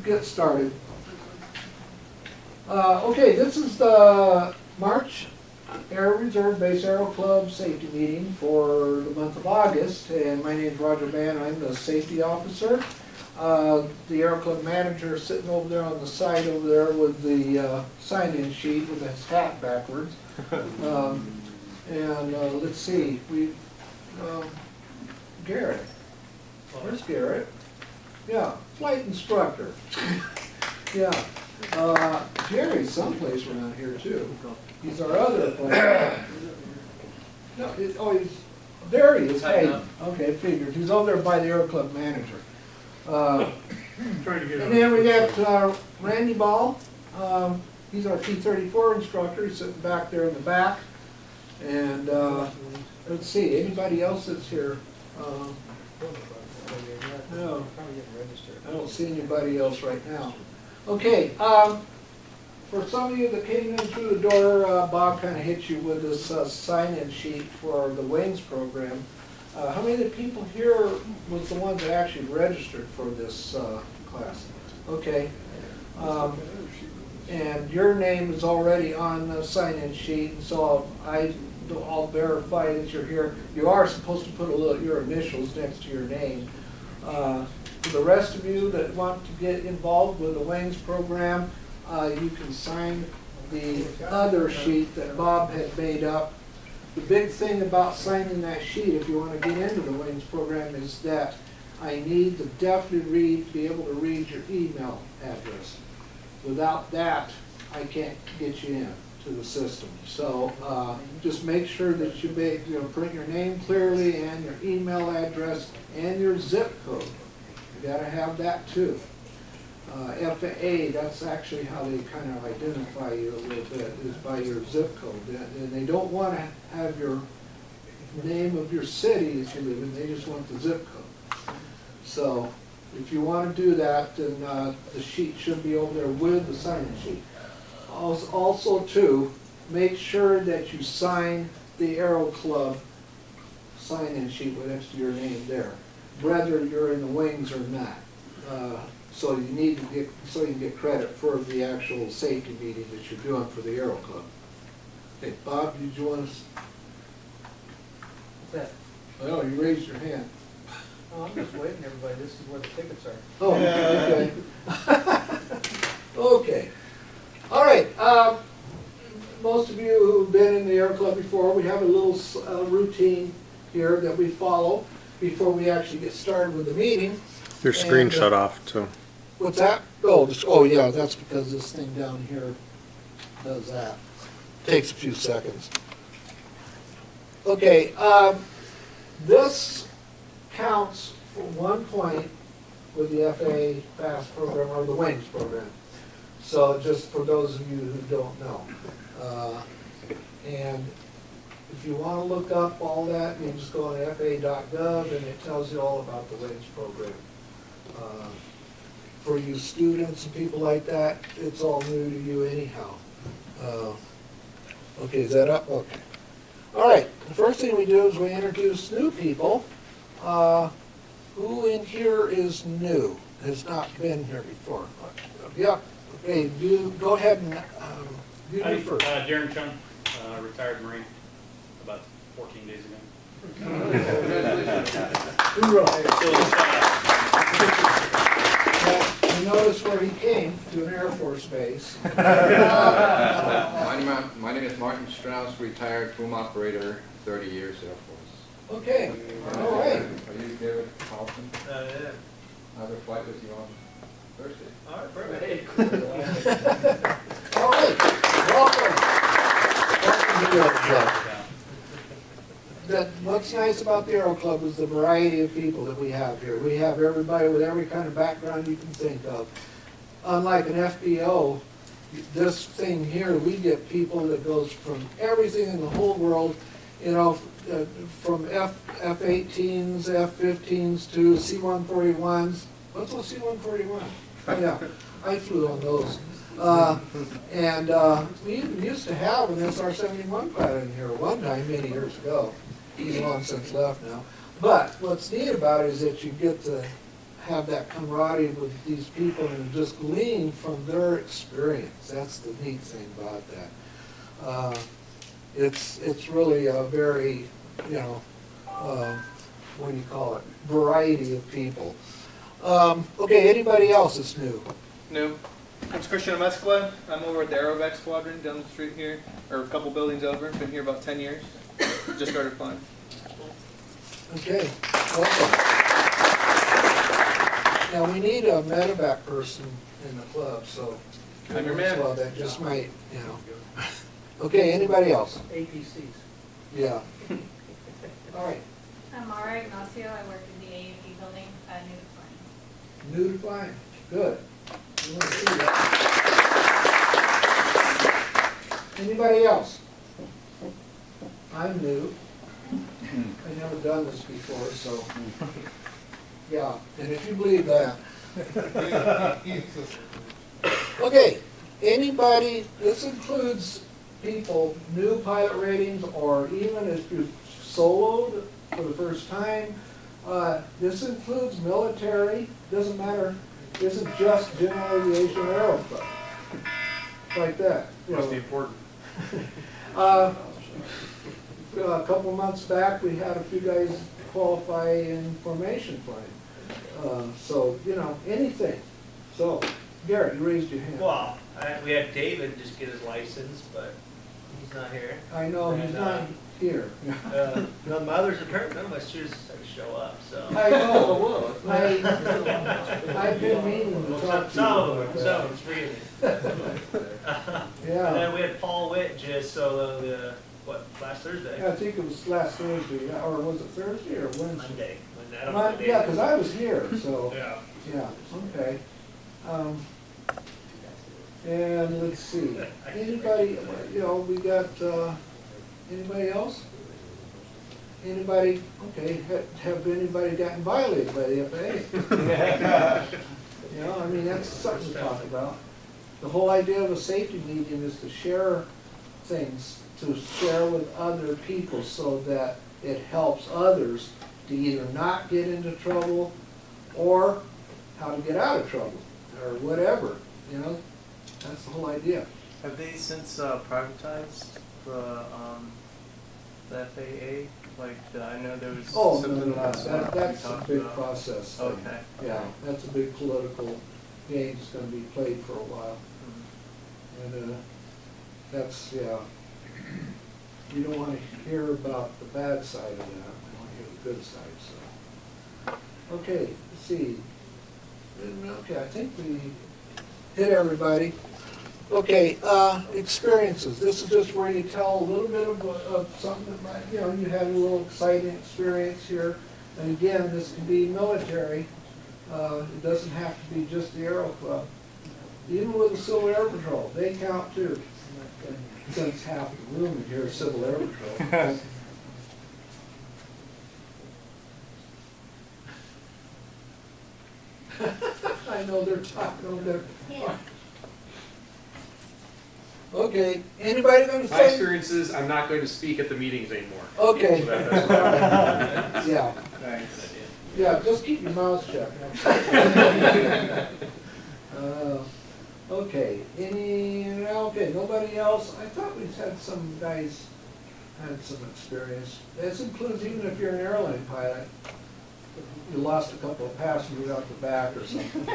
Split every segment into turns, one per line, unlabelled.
get started. Okay, this is the March Aero Reserve Base Aero Club safety meeting for the month of August, and my name is Roger Mann. I'm the safety officer. The Aero Club manager is sitting over there on the side over there with the sign-in sheet with his hat backwards. Let's see, Garrett. Where's Garrett? Yeah, flight instructor. Yeah. Jerry's someplace around here too. He's our other flight. No, there he is. Hey, okay, figured. He's over there by the Aero Club manager. And then we got Randy Ball. He's our T-34 instructor. He's sitting back there in the back. And let's see, anybody else that's here? No, I don't see anybody else right now. Okay, for some of you that came in through the door, Bob kind of hit you with this sign-in sheet for the wings program. How many of the people here was the ones that actually registered for this class? Okay. And your name is already on the sign-in sheet, and so I'll verify that you're here. You are supposed to put your initials next to your name. For the rest of you that want to get involved with the wings program, you can sign the other sheet that Bob had made up. The big thing about signing that sheet, if you want to get into the wings program, is that I need to definitely be able to read your email address. Without that, I can't get you in to the system. So just make sure that you print your name clearly and your email address and your zip code. You got to have that too. FAA, that's actually how they kind of identify you a little bit, is by your zip code. And they don't want to have your name of your city that you live in, they just want the zip code. So if you want to do that, then the sheet should be over there with the sign-in sheet. Also too, make sure that you sign the Aero Club sign-in sheet with next to your name there, whether you're in the wings or not. So you need to get, so you can get credit for the actual safety meeting that you're doing for the Aero Club. Okay, Bob, did you want to?
What's that?
Oh, you raised your hand.
Oh, I'm just waiting, everybody. This is where the tickets are.
Oh, okay. Okay. All right. Most of you who've been in the Aero Club before, we have a little routine here that we follow before we actually get started with the meeting.
Your screen shut off too.
What's that? Oh, yeah, that's because this thing down here does that. Takes a few seconds. Okay, this counts for 1 point with the FAA FAST program or the WINGS program. So just for those of you who don't know. And if you want to look up all that, you just go on FAA.gov and it tells you all about the WINGS program. For you students and people like that, it's all new to you anyhow. Okay, is that up? Okay. All right, the first thing we do is we introduce new people. Who in here is new, has not been here before? Yeah, okay, go ahead and you do first.
Darren Chung, retired Marine about 14 days ago.
You notice where he came, to an Air Force base.
My name is Martin Strauss, retired boom operator, 30 years Air Force.
Okay, all right.
Are you here with Carlton?
Yeah.
I have a flight with you on Thursday.
All right, perfect.
All right, welcome. Welcome to the Aero Club. What's nice about the Aero Club is the variety of people that we have here. We have everybody with every kind of background you can think of. Unlike an FBO, this thing here, we get people that goes from everything in the whole world, you know, from F-18s, F-15s to C-141s. What's a C-141? Oh, yeah, I flew on those. We even used to have an SR-71 pilot in here one time many years ago. He's long since left now. But what's neat about it is that you get to have that camaraderie with these people and just glean from their experience. That's the neat thing about that. It's really a very, what do you call it, variety of people. Okay, anybody else that's new?
No. I'm Christian Amescla. I'm over at the Aero Squadron down the street here, or a couple buildings over. Been here about 10 years. Just started flying.
Okay, welcome. Now, we need a medevac person in the club, so.
I'm your man.
Well, that just might, Okay, anybody else?
APCs.
Yeah. All right,
I'm Mara Ignacio, I work in the AAP building at New Flying.
new to flying, good. We want to see that. Anybody else? I'm new. I've never done this before, so, yeah, and if you believe that. Okay, anybody, this includes people, new pilot ratings, or even if you soloed for the first time. This includes military, doesn't matter, isn't just general aviation or aero club. Like that.
Must be important.
A couple months back, we had a few guys qualify in formation flying. So, anything. So, Garrett, you raised your hand.
Well, we had David just get his license, but he's not here.
I know, he's not here.
None of my others, apparently none of my students decided to show up, so.
I know, I've been meaning to talk to you
Some
about
of them,
that.
some, freely. And
Yeah,
then we had Paul Witt just solo last Thursday?
I think it was last Thursday, or was it Thursday or Wednesday?
Monday. I don't know the
Yeah,
date.
because I was here, so,
Yeah.
yeah, okay. And let's see, anybody, we got, anybody else? Anybody, okay, have anybody gotten violated by the FAA? I mean, that's something to talk about. The whole idea of a safety medium is to share things, to share with other people so that it helps others to either not get into trouble or how to get out of trouble or whatever, That's the whole idea.
Have they since privatized the FAA? Like, I know there was
Oh,
something
no,
last month we
that's a
talked
big
about.
process thing.
Okay.
Yeah, that's a big political game that's gonna be played for a while.
Mhm.
And, that's, yeah. You don't wanna hear about the bad side of that, you wanna hear the good side, so. Okay, let's see. Okay, I think we hit everybody. Okay, experiences. This is just where you tell a little bit of something that might, you had a little exciting experience here. And again, this can be military. It doesn't have to be just the Aero Club. Even with the Civil Air Patrol, they count too. Since half the room in here is Civil Air Patrol. I know they're talking over there. Okay, anybody gonna
My
say?
experiences, I'm not going to speak at the meetings anymore.
Okay.
So that's-
Yeah,
Thanks.
yeah, just keep your mouth shut. Okay, okay, nobody else? I thought we had some guys had some experience. This includes even if you're an airline pilot, you lost a couple of passengers out the back or something.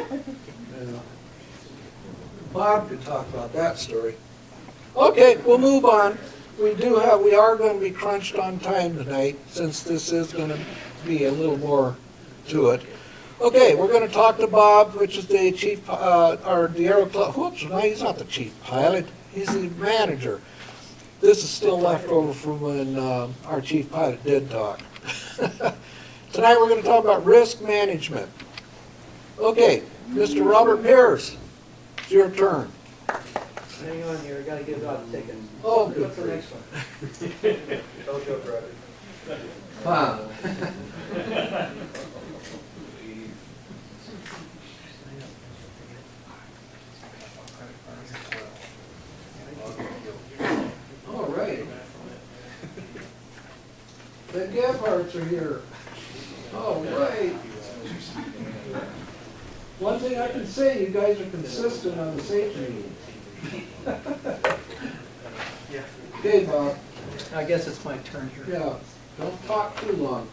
Bob could talk about that story. Okay, we'll move on. We are going to be crunched on time tonight, since this is going to be a little more to it. Okay, we're going to talk to Bob, which is the chief, or the Aero Club. Whoops, no, he's not the chief pilot. He's the manager. This is still left over from when our chief pilot did talk. Tonight we're going to talk about risk management. Okay, Mr. Robert Pierce, it's your turn.
Hang on here, I gotta give out the tickets.
Oh, good
What's the
grief.
next one? Don't joke, Robbie.
Huh. All right. The Gebhardts are here. All right. One thing I can say, you guys are consistent on the safety meetings. Okay, Bob,
I guess it's my turn here.
yeah, don't talk too long.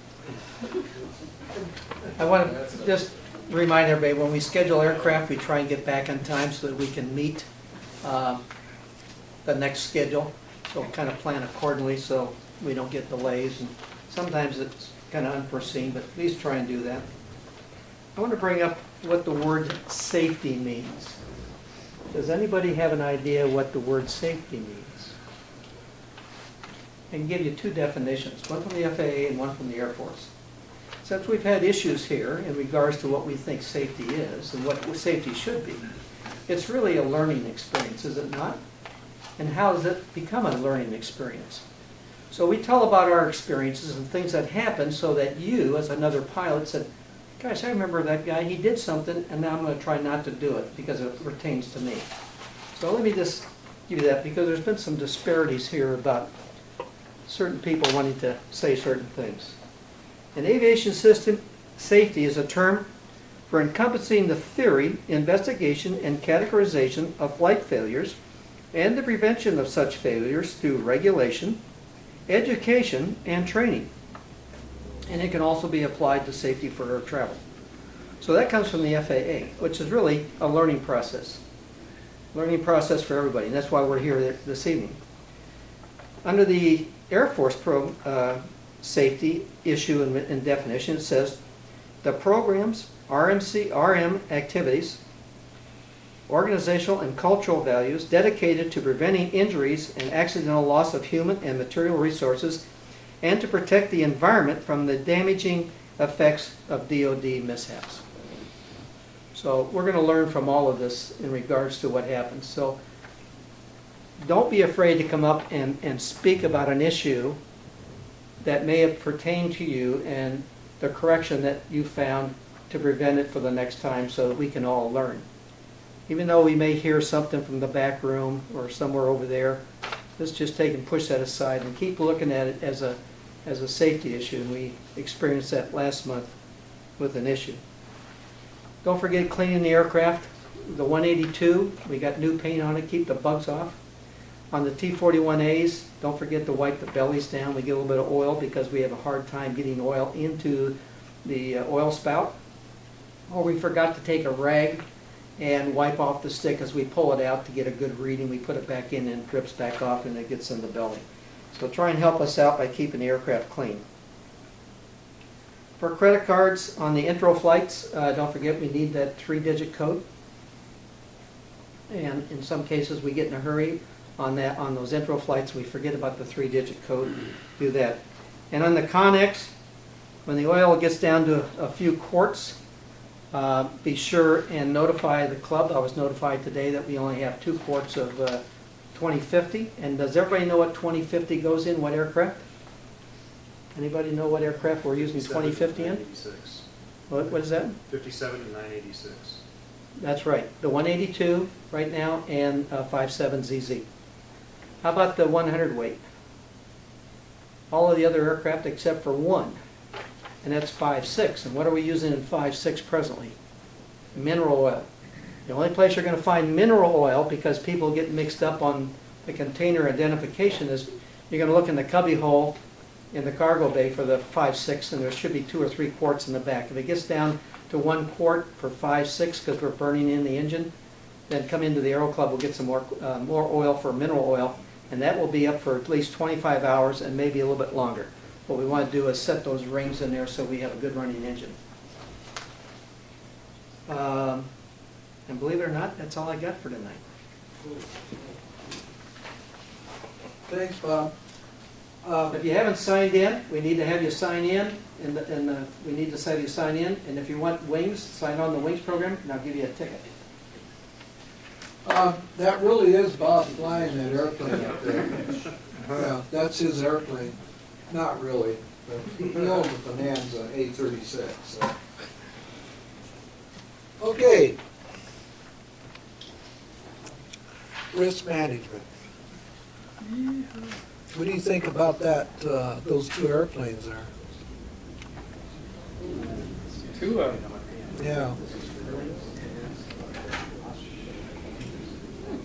I want to just remind everybody, when we schedule aircraft, we try and get back on time so that we can meet the next schedule. So kind of plan accordingly so we don't get delays. And sometimes it's kind of unforeseen, but please try and do that. I want to bring up what the word safety means. Does anybody have an idea what the word safety means? I can give you two definitions, one from the FAA and one from the Air Force. Since we've had issues here in regards to what we think safety is and what safety should be, it's really a learning experience, is it not? And how does it become a learning experience? So we tell about our experiences and things that happen so that you, as another pilot, said, gosh, I remember that guy, he did something, and now I'm going to try not to do it because it pertains to me. So let me just give you that, because there's been some disparities here about certain people wanting to say certain things. In aviation system, safety is a term for encompassing the theory, investigation, and categorization of flight failures and the prevention of such failures through regulation, education, and training. And it can also be applied to safety for air travel. So that comes from the FAA, which is really a learning process. Learning process for everybody, and that's why we're here this evening. Under the Air Force safety issue and definition, it says the programs, RM activities, organizational and cultural values dedicated to preventing injuries and accidental loss of human and material resources and to protect the environment from the damaging effects of DoD mishaps. So we're going to learn from all of this in regards to what happens. So don't be afraid to come up and speak about an issue that may have pertained to you and the correction that you found to prevent it for the next time so that we can all learn. Even though we may hear something from the back room or somewhere over there, let's just take and push that aside and keep looking at it as a safety issue. And we experienced that last month with an issue. Don't forget cleaning the aircraft. The 182, we got new paint on it, keep the bugs off. On the T-41As, don't forget to wipe the bellies down. We get a little bit of oil because we have a hard time getting oil into the oil spout. Or we forgot to take a rag and wipe off the stick as we pull it out to get a good reading. We put it back in and it drips back off and it gets in the belly. So try and help us out by keeping the aircraft clean. For credit cards on the intro flights, don't forget we need that 3-digit code. And in some cases we get in a hurry on those intro flights, we forget about the 3-digit code. Do that. And on the Connex, when the oil gets down to a few quarts, be sure and notify the club. I was notified today that we only have 2 quarts of 2050. And does everybody know what 2050 goes in? What aircraft? Anybody know what aircraft we're using 2050 in?
986.
What is that?
57 and 986.
That's right. The 182 right now and 57ZZ. How about the 100 weight? All of the other aircraft except for one, and that's 5.6. And what are we using in 5.6 presently? Mineral oil. The only place you're going to find mineral oil, because people get mixed up on the container identification, is you're going to look in the cubby hole in the cargo bay for the 5.6, and there should be 2 or 3 quarts in the back. If it gets down to 1 quart for 5.6 because we're burning in the engine, then come into the Aero Club, we'll get some more oil for mineral oil, and that will be up for at least 25 hours and maybe a little bit longer. What we want to do is set those rings in there so we have a good running engine. And believe it or not, that's all I got for tonight.
Thanks, Bob.
If you haven't signed in, we need to have you sign in, and we need to have you sign in. And if you want wings, sign on the wings program, and I'll give you a ticket.
That really is Bob flying that airplane up there. Yeah, that's his airplane. Not really, but he owns a Bonanza A36. So. Okay. Risk management. What do you think about that? Those 2 airplanes there?
2 of them.
Yeah.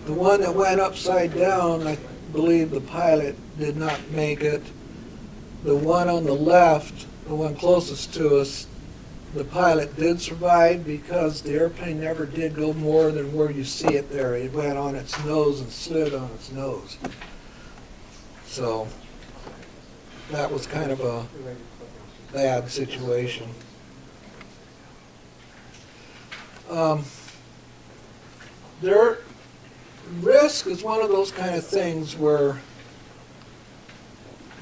The one that went upside down, I believe the pilot did not make it. The one on the left, the one closest to us, the pilot did survive because the airplane never did go more than where you see it there. It went on its nose and slid on its nose. So that was kind of a bad situation. Risk is one of those kind of things where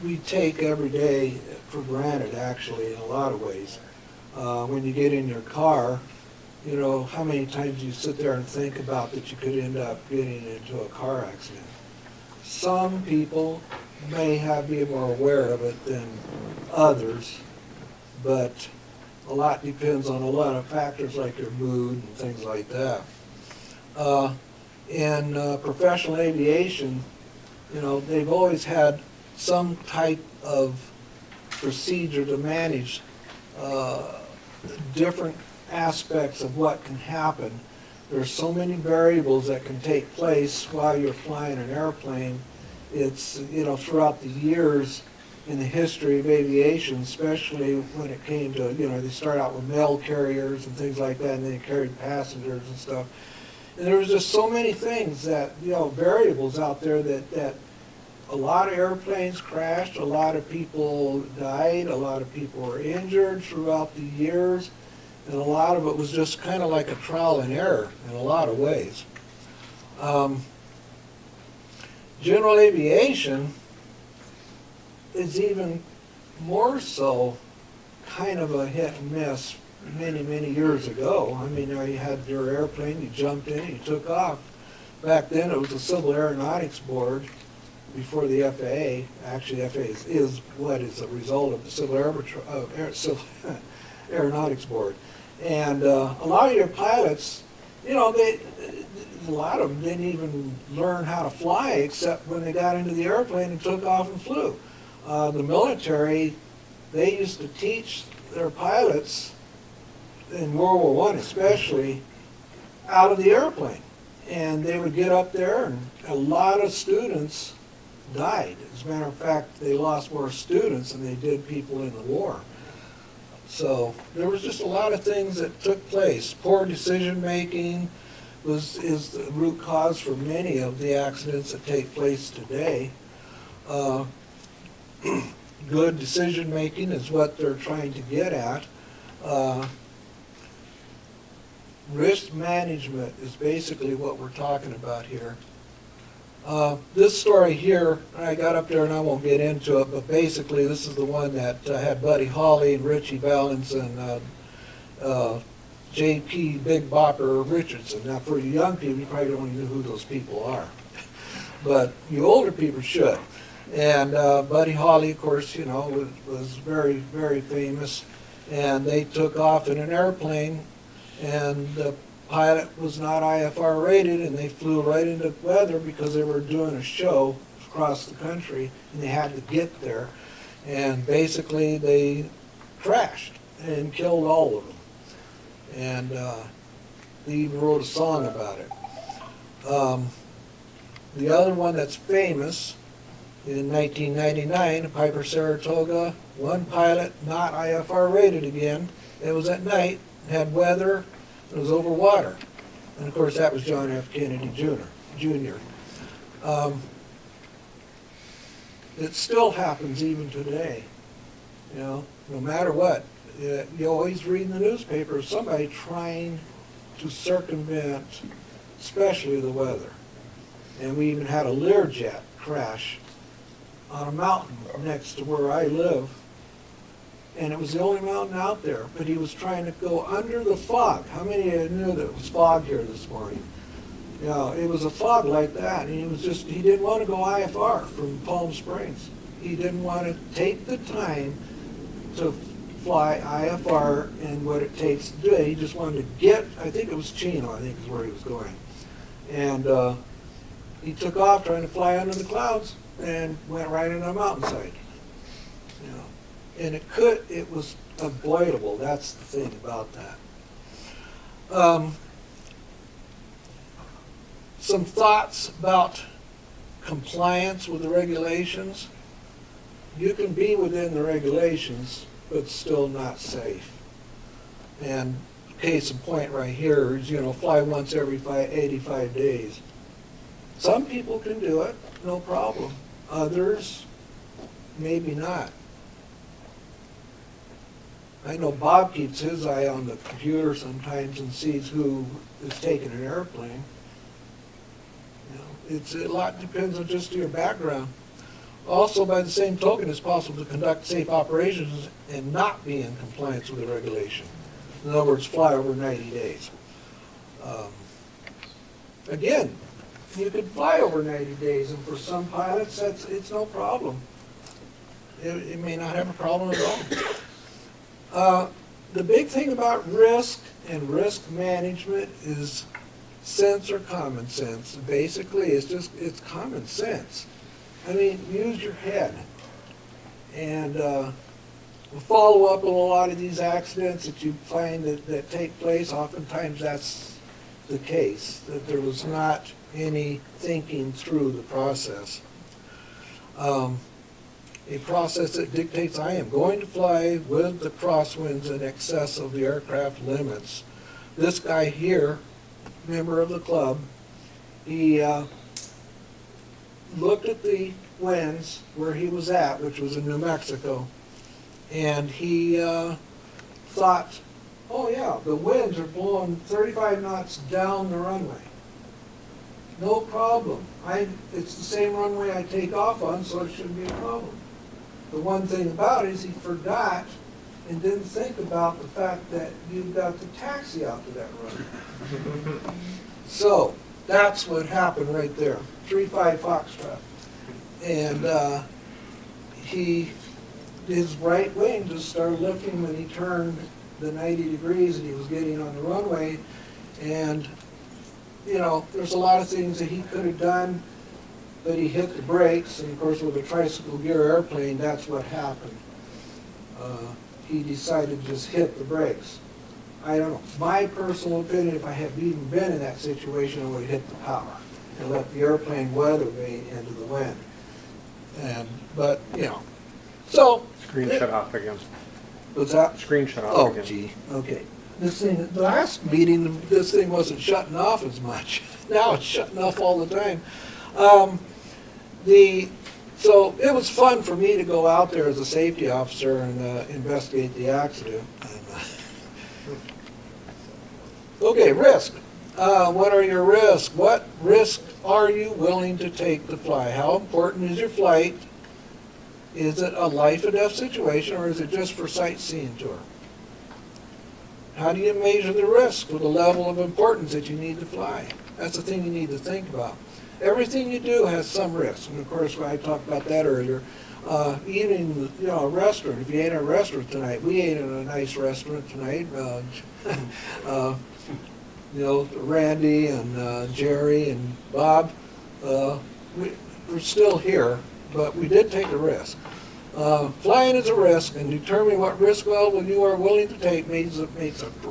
we take every day for granted, actually, in a lot of ways. When you get in your car, you know, how many times you sit there and think about that you could end up getting into a car accident. Some people may be more aware of it than others, but a lot depends on a lot of factors like your mood and things like that. In professional aviation, you know, they've always had some type of procedure to manage different aspects of what can happen. There's so many variables that can take place while you're flying an airplane. It's, you know, throughout the years in the history of aviation, especially when it came to, you know, they start out with mail carriers and things like that, and they carried passengers and stuff. And there was just so many things that, you know, variables out there that a lot of airplanes crashed, a lot of people died, a lot of people were injured throughout the years, and a lot of it was just kind of like a trial and error in a lot of ways. General aviation is even more so kind of a hit and miss many, many years ago. I mean, you had your airplane, you jumped in, you took off. Back then it was the Civil Aeronautics Board before the FAA. Actually, the FAA is what is a result of the Civil Aeronautics Board. And a lot of your pilots, you know, a lot of them didn't even learn how to fly except when they got into the airplane and took off and flew. The military, they used to teach their pilots in World War I especially out of the airplane. And they would get up there and a lot of students died. As a matter of fact, they lost more students than they did people in the war. So there was just a lot of things that took place. Poor decision making is the root cause for many of the accidents that take place today. Good decision making is what they're trying to get at. Risk management is basically what we're talking about here. This story here, I got up there and I won't get into it, but basically this is the one that had Buddy Holly and Richie Valens and J.P. Big Bopper Richardson. Now for you young people, you probably don't even know who those people are. But you older people should. And Buddy Holly, of course, you know, was very, very famous. And they took off in an airplane, and the pilot was not IFR rated, and they flew right into weather because they were doing a show across the country, and they had to get there. And basically, they crashed and killed all of them. And they even wrote a song about it. The other one that's famous, in 1999, Piper Saratoga, one pilot not IFR rated again. It was at night, had weather, it was over water. And of course that was John F. Kennedy Jr. It still happens even today, you know, no matter what. You always read in the newspaper somebody trying to circumvent, especially the weather. And we even had a Learjet crash on a mountain next to where I live, and it was the only mountain out there, but he was trying to go under the fog. How many of you knew that it was fog here this morning? You know, it was a fog like that, and he didn't want to go IFR from Palm Springs. He didn't want to take the time to fly IFR and what it takes to do it. He just wanted to get, I think it was Chino, I think is where he was going. And he took off trying to fly under the clouds and went right into a mountainside. You know, and it was avoidable. That's the thing about that. some thoughts about compliance with the regulations. You can be within the regulations, but still not safe. And case in point right here is, fly once every 85 days. Some people can do it, no problem. Others, maybe not. I know Bob keeps his eye on the computer sometimes and sees who is taking an airplane. It's a lot depends on just your background. Also, by the same token, it's possible to conduct safe operations and not be in compliance with the regulation. In other words, fly over 90 days. Again, you could fly over 90 days, and for some pilots, it's no problem. It may not have a problem at all. The big thing about risk and risk management is sense or common sense. Basically, it's common sense. I mean, use your head. And we'll follow up on a lot of these accidents that you find that take place. Oftentimes that's the case, that there was not any thinking through the process. A process that dictates I am going to fly with the crosswinds in excess of the aircraft limits. This guy here, member of the club, he looked at the winds where he was at, which was in New Mexico, and he thought, oh yeah, the winds are blowing 35 knots down the runway. No problem. It's the same runway I take off on, so it shouldn't be a problem. The one thing about it is he forgot and didn't think about the fact that you've got the taxi out to that runway. So that's what happened right there. 3-5 Foxtrot. And his right wing just started lifting when he turned the 90 degrees and he was getting on the runway. And, there's a lot of things that he could have done, but he hit the brakes. And of course, with a tricycle gear airplane, that's what happened. He decided to just hit the brakes. I don't know. My personal opinion, if I had even been in that situation, I would have hit the power and let the airplane weather vane into the wind. But so.
Screen shut off again.
What's that?
Screen shut off
Oh,
again.
gee, okay. The last meeting, this thing wasn't shutting off as much. Now it's shutting off all the time. So it was fun for me to go out there as a safety officer and investigate the accident. Okay, risk. What are your risks? What risk are you willing to take to fly? How important is your flight? Is it a life or death situation, or is it just for sightseeing tour? How do you measure the risk with the level of importance that you need to fly? That's the thing you need to think about. Everything you do has some risk, and of course, I talked about that earlier. Eating, a restaurant. If you ate at a restaurant tonight, we ate at a nice restaurant tonight. Randy and Jerry and Bob, we're still here, but we did take a risk. Flying is a risk, and determining what risk level you are willing to take makes a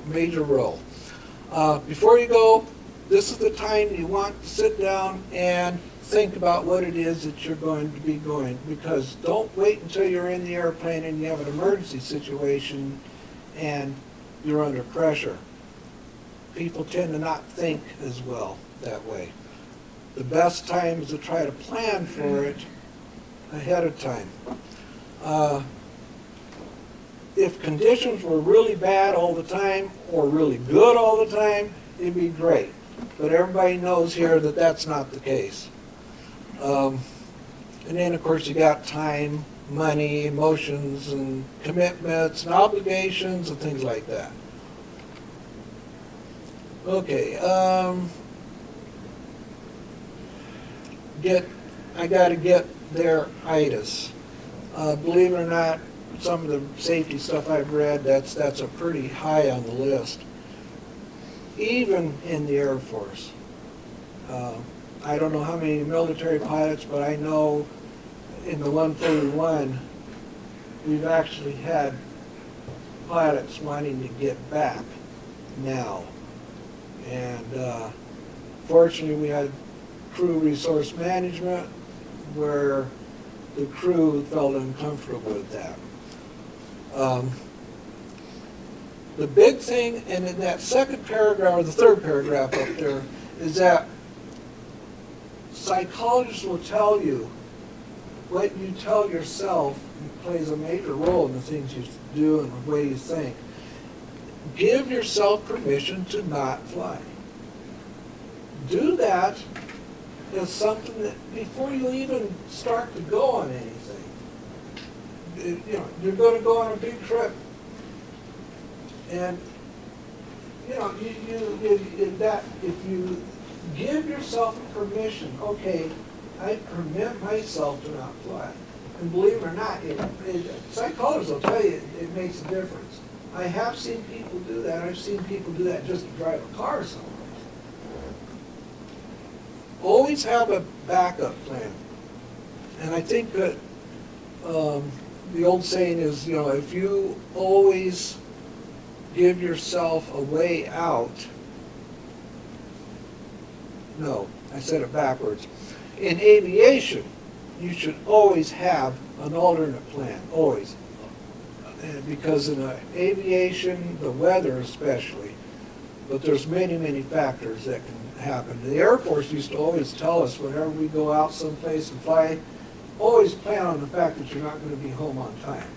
major role. Before you go, this is the time you want to sit down and think about what it is that you're going to be going, because don't wait until you're in the airplane and you have an emergency situation and you're under pressure. People tend to not think as well that way. The best time is to try to plan for it ahead of time. If conditions were really bad all the time or really good all the time, it'd be great. But everybody knows here that that's not the case. And then, of course, you got time, money, emotions, and commitments, and obligations, and things like that. Okay, I got to get their itis. Believe it or not, some of the safety stuff I've read, that's a pretty high on the list. Even in the Air Force. I don't know how many military pilots, but I know in the 141, we've actually had pilots wanting to get back now. And Fortunately, we had crew resource management where the crew felt uncomfortable with that. The big thing, and in that second paragraph, or the third paragraph up there, is that psychologists will tell you what you tell yourself plays a major role in the things you do and the way you think. Give yourself permission to not fly. Do that as something that, before you even start to go on anything. You know, you're going to go on a big trip. And, you know, if you give yourself permission, okay, I permit myself to not fly. And believe it or not, psychologists will tell you it makes a difference. I have seen people do that. I've seen people do that just to drive a car somewhere. Always have a backup plan. And I think that the old saying is, you know, if you always give yourself a way out, no, I said it backwards. In aviation, you should always have an alternate plan, always. Because in aviation, the weather especially, but there's many, many factors that can happen. The Air Force used to always tell us whenever we go out someplace and fly, always plan on the fact that you're not going to be home on time.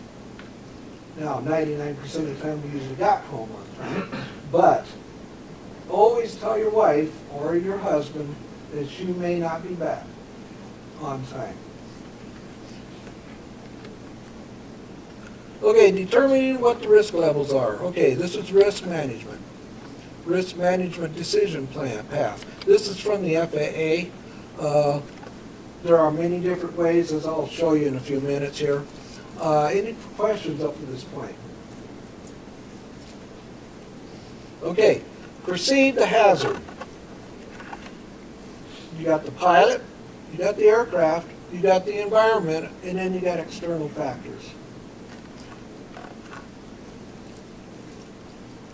Now, 99% of the time we usually got home on time, but always tell your wife or your husband that you may not be back on time. Okay, determining what the risk levels are. Okay, this is risk management. Risk management decision plan path. This is from the FAA. There are many different ways, as I'll show you in a few minutes here. Any questions up to this point? Okay, perceive the hazard. You got the pilot, you got the aircraft, you got the environment, and then you got external factors.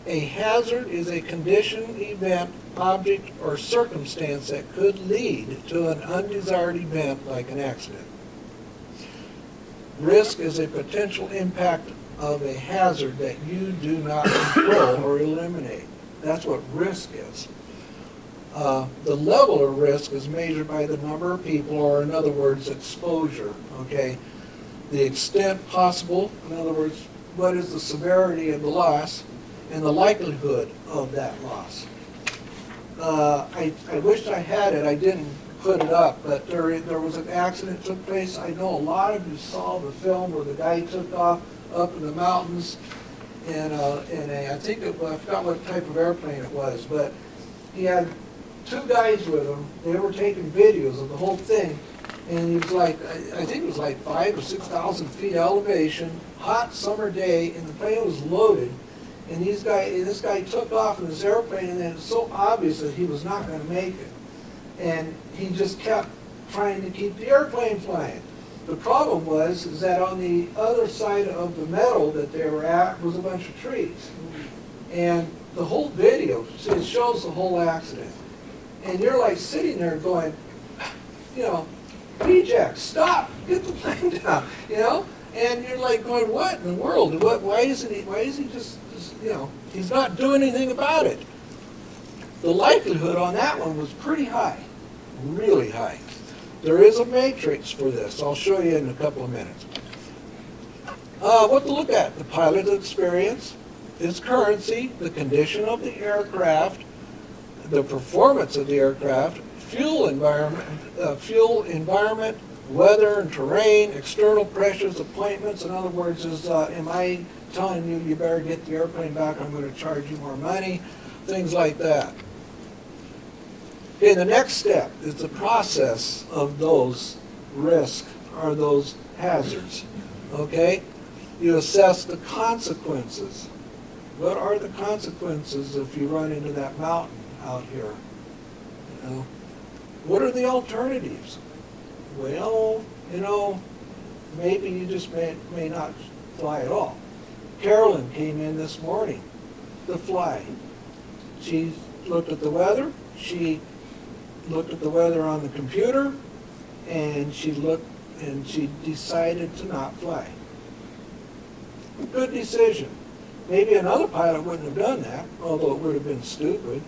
A hazard is a condition, event, object, or circumstance that could lead to an undesired event like an accident. Risk is a potential impact of a hazard that you do not control or eliminate. That's what risk is. The level of risk is measured by the number of people, or in other words, exposure, okay? The extent possible, in other words, what is the severity of the loss, and the likelihood of that loss. I wish I had it, I didn't put it up, but there was an accident that took place. I know a lot of you saw the film where the guy took off up in the mountains, and I think I forgot what type of airplane it was, but he had two guys with him. They were taking videos of the whole thing, and he was like, I think it was like 5,000 or 6,000 feet elevation, hot summer day, and the plane was loaded. And this guy took off in this airplane, and it was so obvious that he was not going to make it. And he just kept trying to keep the airplane flying. The problem is that on the other side of the meadow that they were at was a bunch of trees. And the whole video, it shows the whole accident. And you're like sitting there going, you know, reject, stop, get the plane down, you know? And you're like going, what in the world? Why is he just, you know, he's not doing anything about it. The likelihood on that one was pretty high, really high. There is a matrix for this. I'll show you in a couple of minutes. What to look at: the pilot experience, its currency, the condition of the aircraft, the performance of the aircraft, fuel environment, weather and terrain, external pressures, appointments. In other words, am I telling you you better get the airplane back, I'm going to charge you more money, things like that. Okay, the next step is the process of those risks or those hazards. Okay, you assess the consequences. What are the consequences if you run into that mountain out here? You know, what are the alternatives? Well, you know, maybe you just may not fly at all. Carolyn came in this morning to fly. She looked at the weather. She looked at the weather on the computer, and she decided to not fly. Good decision. Maybe another pilot wouldn't have done that, although it would have been stupid,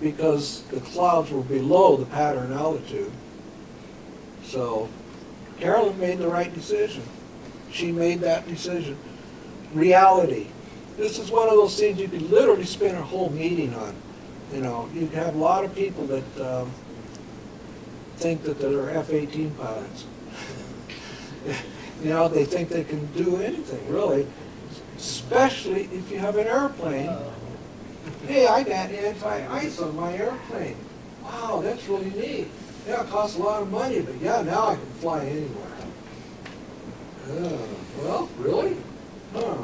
because the clouds were below the pattern altitude. So Carolyn made the right decision. She made that decision. Reality. This is one of those things you could literally spend a whole meeting on. You know, you have a lot of people that think that they're F-18 pilots. You know, they think they can do anything, really, especially if you have an airplane. Hey, I got anti-ice on my airplane. Wow, that's really neat. Yeah, it costs a lot of money, but yeah, now I can fly anywhere. Well, really? Huh.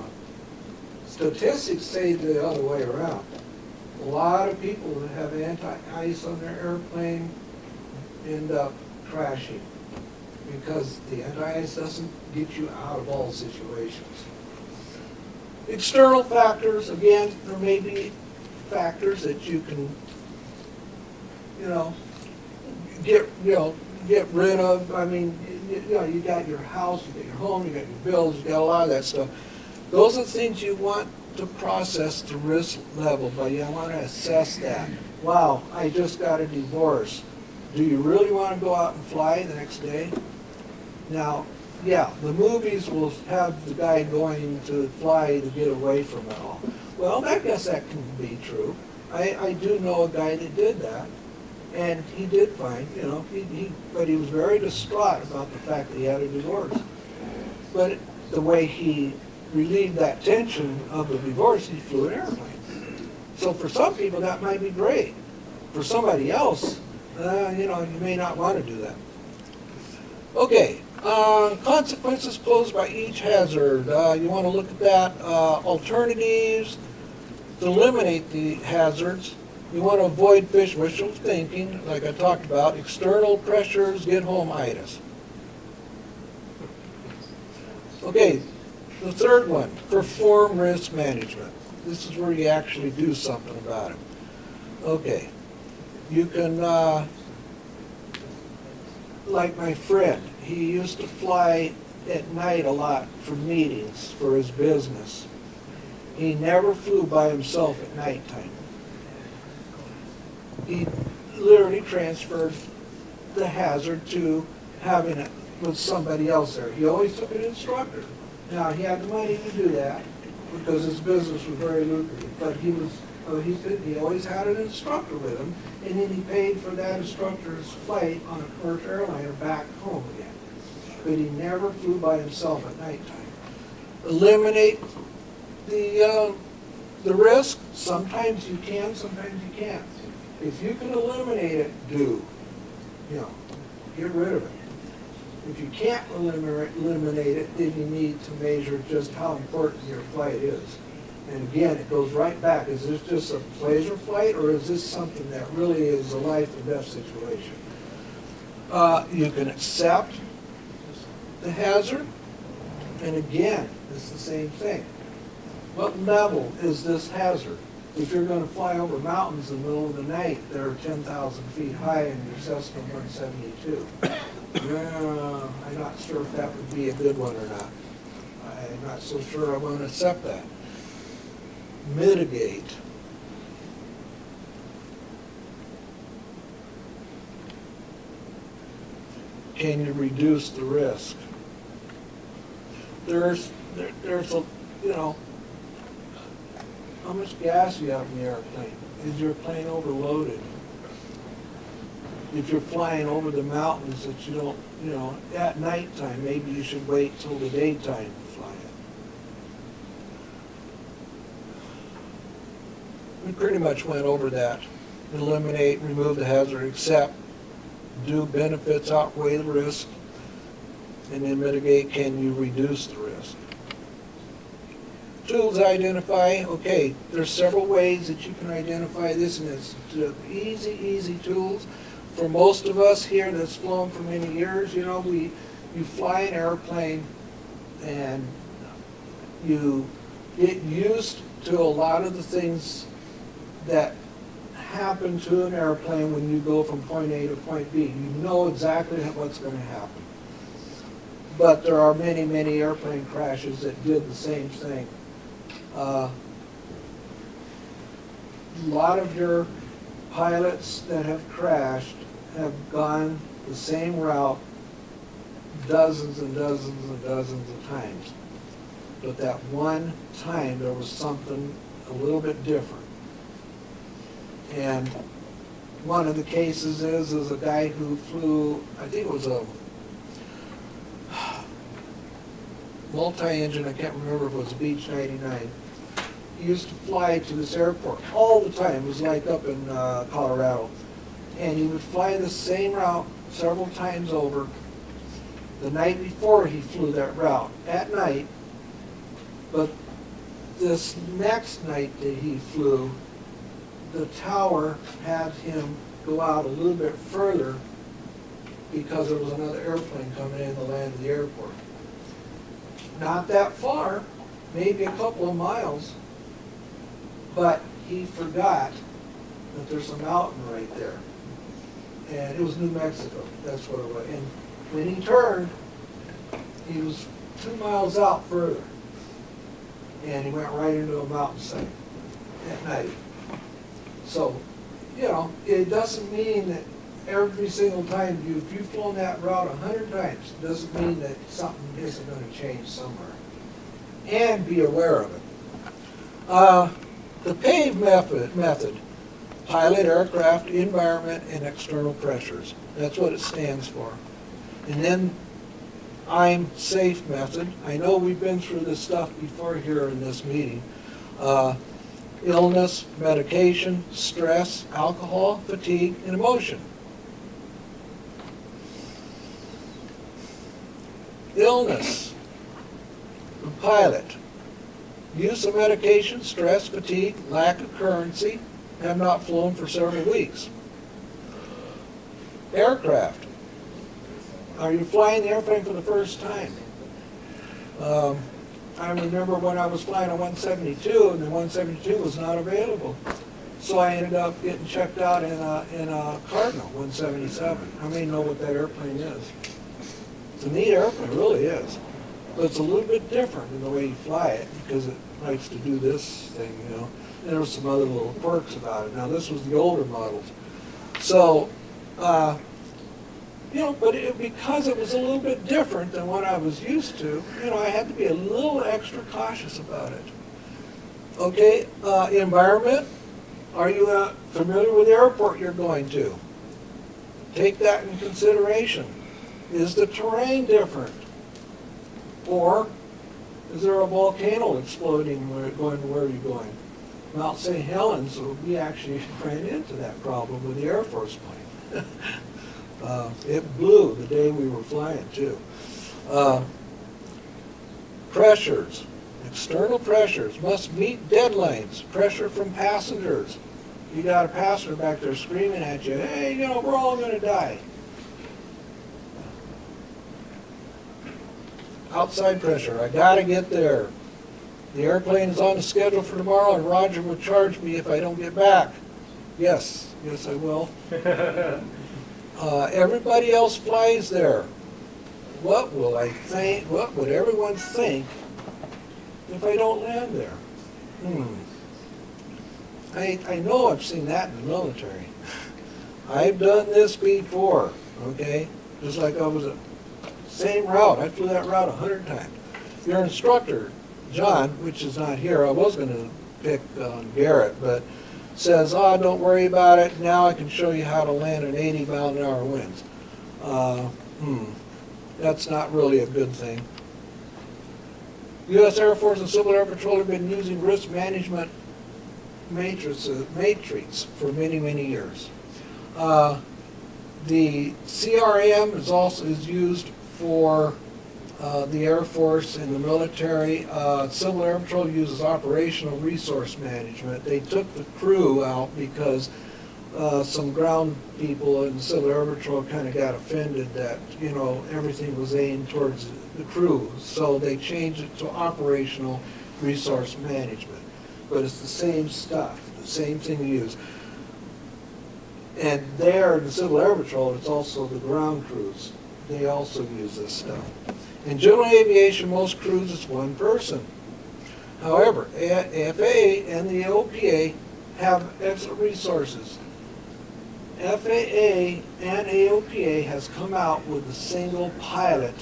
Statistics say the other way around. A lot of people that have anti-ice on their airplane end up crashing because the anti-ice doesn't get you out of all situations. External factors, again, there may be factors that you can, get rid of. I mean, you got your house, you got your home, you got your bills, you got a lot of that stuff. Those are things you want to process the risk level, but you want to assess that. Wow, I just got a divorce. Do you really want to go out and fly the next day? Now, yeah, the movies will have the guy going to fly to get away from it all. Well, I guess that can be true. I do know a guy that did that, and he did fine, but he was very distraught about the fact that he had a divorce. But the way he relieved that tension of the divorce, he flew an airplane. So for some people, that might be great. For somebody else, you may not want to do that. Okay, consequences posed by each hazard. You want to look at that. Alternatives to eliminate the hazards. You want to avoid wishful thinking, like I talked about. External pressures, get home-itis. Okay, the third one, perform risk management. This is where you actually do something about it. Okay, you can, like my friend, he used to fly at night a lot for meetings for his business. He never flew by himself at nighttime. He literally transferred the hazard to having it with somebody else there. He always took an instructor. Now, he had the money to do that because his business was very lucrative, but he always had an instructor with him, and then he paid for that instructor's flight on a commercial airliner back home again. But he never flew by himself at nighttime. Eliminate the risk. Sometimes you can, sometimes you can't. If you can eliminate it, do. Get rid of it. If you can't eliminate it, then you need to measure just how important your flight is. And again, it goes right back. Is this just a pleasure flight, or is this something that really is a life and death situation? You can accept the hazard, and again, it's the same thing. What level is this hazard? If you're going to fly over mountains in the middle of the night that are 10,000 feet high in your Cessna 172, I'm not sure if that would be a good one or not. I'm not so sure I want to accept that. Mitigate. Can you reduce the risk? There's a, how much gas do you have in the airplane? Is your plane overloaded? If you're flying over the mountains that you don't, at nighttime, maybe you should wait till the daytime to fly it. We pretty much went over that. Eliminate, remove the hazard, accept, do benefits outweigh the risk, and then mitigate, can you reduce the risk? Tools identify, okay, there's several ways that you can identify this, and it's easy tools. For most of us here that's flown for many years, you fly an airplane and you get used to a lot of the things that happen to an airplane when you go from point A to point B. You know exactly what's going to happen. But there are many, many airplane crashes that did the same thing. A lot of your pilots that have crashed have gone the same route dozens and dozens and dozens of times. But that one time there was something a little bit different. And one of the cases is a guy who flew, I think it was a multi-engine, I can't remember if it was a Beech 99. He used to fly to this airport all the time. It was like up in Colorado. And he would fly the same route several times over. The night before he flew that route, at night, but this next night that he flew, the tower had him go out a little bit further because there was another airplane coming in to land at the airport. Not that far, maybe a couple of miles, but he forgot that there's a mountain right there. And it was New Mexico, that's what it was. And when he turned, he was 2 miles out further. And he went right into a mountainside at night. So, you know, it doesn't mean that every single time if you've flown that route 100 times, it doesn't mean that something isn't going to change somewhere. And be aware of it. The PAVE method, pilot, aircraft, environment, and external pressures. That's what it stands for. And then I'm safe method. I know we've been through this stuff before here in this meeting. Illness, medication, stress, alcohol, fatigue, and emotion. Illness, the pilot. Use of medication, stress, fatigue, lack of currency, have not flown for several weeks. Aircraft. Are you flying the airplane for the first time? I remember when I was flying a 172 and the 172 was not available. So I ended up getting checked out in a Cardinal 177. How many know what that airplane is? It's a neat airplane, it really is. But it's a little bit different in the way you fly it because it likes to do this thing, you know. And there were some other little quirks about it. Now this was the older models. So, you know, but because it was a little bit different than what I was used to, you know, I had to be a little extra cautious about it. Okay, environment. Are you familiar with the airport you're going to? Take that in consideration. Is the terrain different? Or is there a volcano exploding going to where you're going? Mount St. Helens, we actually ran into that problem with the Air Force plane. It blew the day we were flying too. Pressures, external pressures, must meet deadlines. Pressure from passengers. You got a passenger back there screaming at you, hey, you know, we're all going to die. Outside pressure, I got to get there. The airplane is on the schedule for tomorrow and Roger will charge me if I don't get back. Yes, yes I will. Everybody else flies there. What will I think, what would everyone think if I don't land there? I know I've seen that in the military. I've done this before, okay? Just like I was same route. I flew that route 100 times. Your instructor, John, which is not here, I was going to pick on Garrett, but says, oh, don't worry about it. Now I can show you how to land in 80-mile-an-hour winds. That's not really a good thing. U.S. Air Force and Civil Air Patrol have been using risk management matrix for many, many years. The CRM is used for the Air Force and the military. Civil Air Patrol uses operational resource management. They took the crew out because some ground people in the Civil Air Patrol kind of got offended that, you know, everything was aimed towards the crew. So they changed it to operational resource management. But it's the same stuff, the same thing we use. And there, in the Civil Air Patrol, it's also the ground crews. They also use this stuff. In general aviation, most crews, it's one person. However, FAA and the AOPA have excellent resources. FAA and AOPA has come out with a single pilot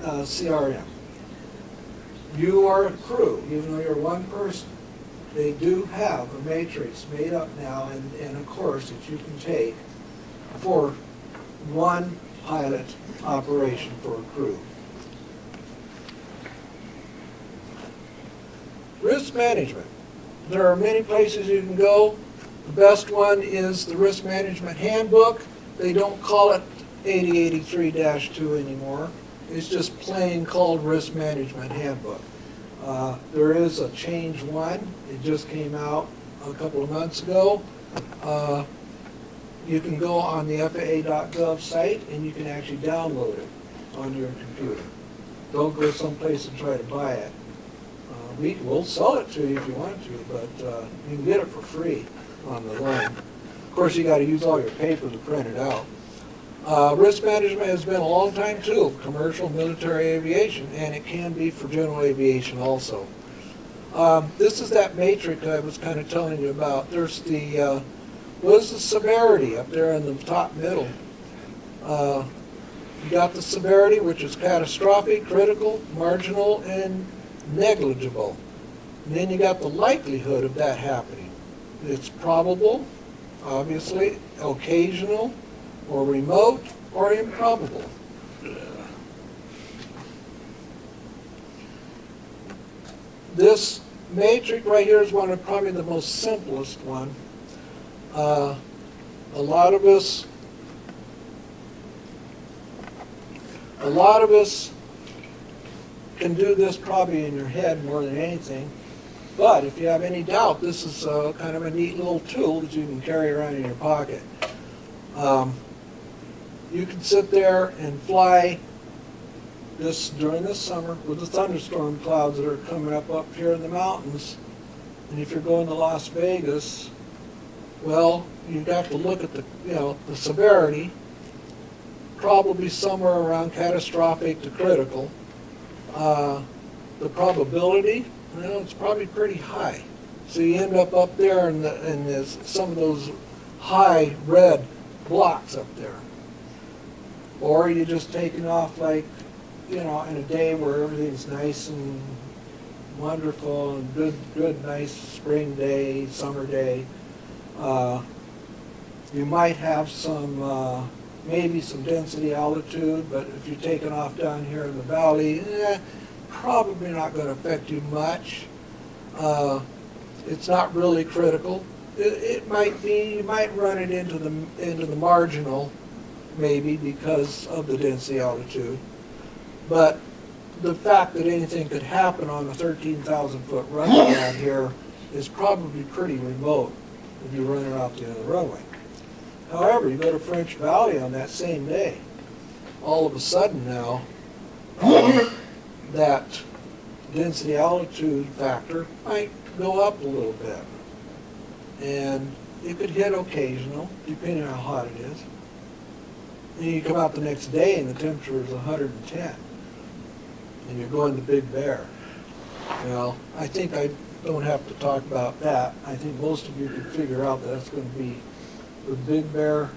CRM. You are a crew, even though you're one person. They do have a matrix made up now and a course that you can take for one pilot operation for a crew. Risk management. There are many places you can go. The best one is the Risk Management Handbook. They don't call it 8083-2 anymore. It's just plain called Risk Management Handbook. There is a Change 1. It just came out a couple of months ago. You can go on the FAA.gov site and you can actually download it on your computer. Don't go someplace and try to buy it. We'll sell it to you if you want to, but you can get it for free on the line. Of course, you got to use all your paper to print it out. Risk management has been a long time too, for commercial military aviation, and it can be for general aviation also. This is that matrix I was kind of telling you about. There's the, what is the severity up there in the top middle? You got the severity, which is catastrophic, critical, marginal, and negligible. And then you got the likelihood of that happening. It's probable, obviously, occasional, or remote, or improbable. This matrix right here is one of probably the most simplest one. A lot of us can do this probably in your head more than anything. But if you have any doubt, this is kind of a neat little tool that you can carry around in your pocket. You can sit there and fly this during the summer with the thunderstorm clouds that are coming up here in the mountains. And if you're going to Las Vegas, well, you've got to look at the severity, probably somewhere around catastrophic to critical. The probability, it's probably pretty high. So you end up there in there's some of those high red blocks up there. Or you just taking off like, in a day where everything's nice and wonderful and good, nice spring day, summer day. You might have some, maybe some density altitude, but if you're taking off down here in the valley, probably not going to affect you much. It's not really critical. It might be, you might run it into the marginal, maybe because of the density altitude. But the fact that anything could happen on a 13,000 foot runway out here is probably pretty remote if you run it off the end of the runway. However, you go to French Valley on that same day, all of a sudden now, that density altitude factor might go up a little bit. And it could hit occasional, depending on how hot it is. And you come out the next day and the temperature is 110. And you're going to Big Bear. Well, I think I don't have to talk about that. I think most of you can figure out that that's going to be the Big Bear,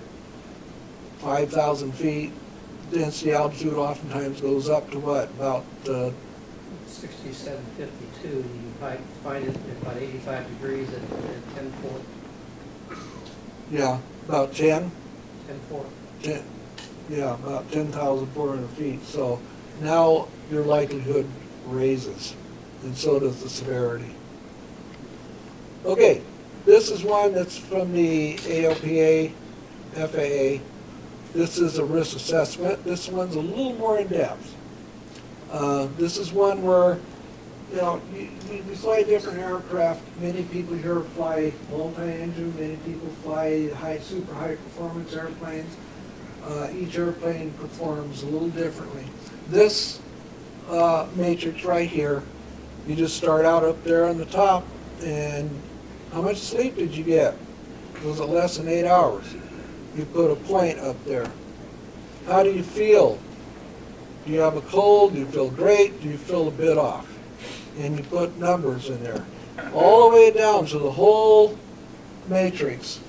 5,000 feet. Density altitude oftentimes goes up to what, about
6752, you might find it at about 85 degrees at 10-4.
yeah, about 10?
10-4.
10, yeah, about 10,400 feet. So now your likelihood raises, and so does the severity. Okay, this is one that's from the AOPA, FAA. This is a risk assessment. This one's a little more in depth. This is one where, you fly different aircraft. Many people here fly multi-engine. Many people fly super high performance airplanes. Each airplane performs a little differently. This matrix right here, you just start out up there on the top, and how much sleep did you get? Was it less than 8 hours? You put a point up there. How do you feel? Do you have a cold? Do you feel great? Do you feel a bit off? And you put numbers in there. All the way down to the whole matrix.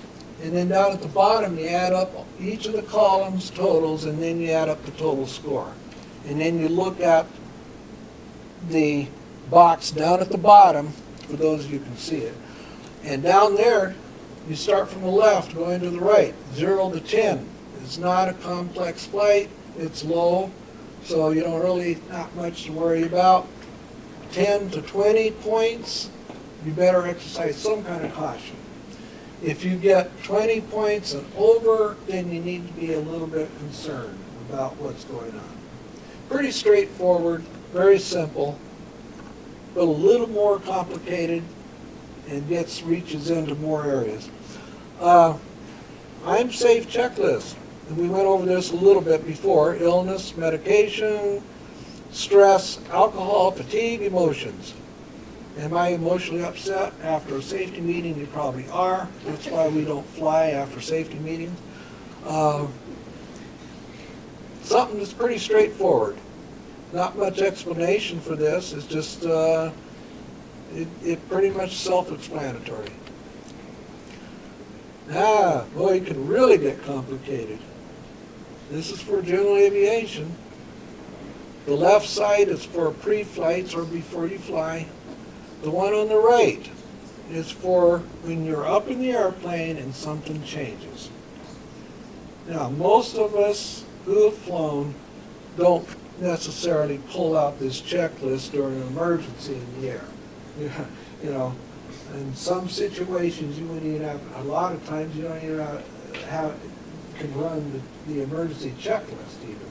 And then down at the bottom, you add up each of the columns totals, and then you add up the total score. And then you look at the box down at the bottom, for those of you who can see it. And down there, you start from the left, going to the right, 0 to 10. It's not a complex flight, it's low, so you don't really, not much to worry about. 10 to 20 points, you better exercise some kind of caution. If you get 20 points and over, then you need to be a little bit concerned about what's going on. Pretty straightforward, very simple, but a little more complicated and reaches into more areas. I'm safe checklist. And we went over this a little bit before. Illness, medication, stress, alcohol, fatigue, emotions. Am I emotionally upset after a safety meeting? You probably are. That's why we don't fly after safety meetings. Something that's pretty straightforward. Not much explanation for this. It's just, it pretty much self-explanatory. Boy, it can really get complicated. This is for general aviation. The left side is for pre-flights or before you fly. The one on the right is for when you're up in the airplane and something changes. Now, most of us who have flown don't necessarily pull out this checklist during an emergency in the air. You know, in some situations you wouldn't even have, a lot of times you don't even can run the emergency checklist even.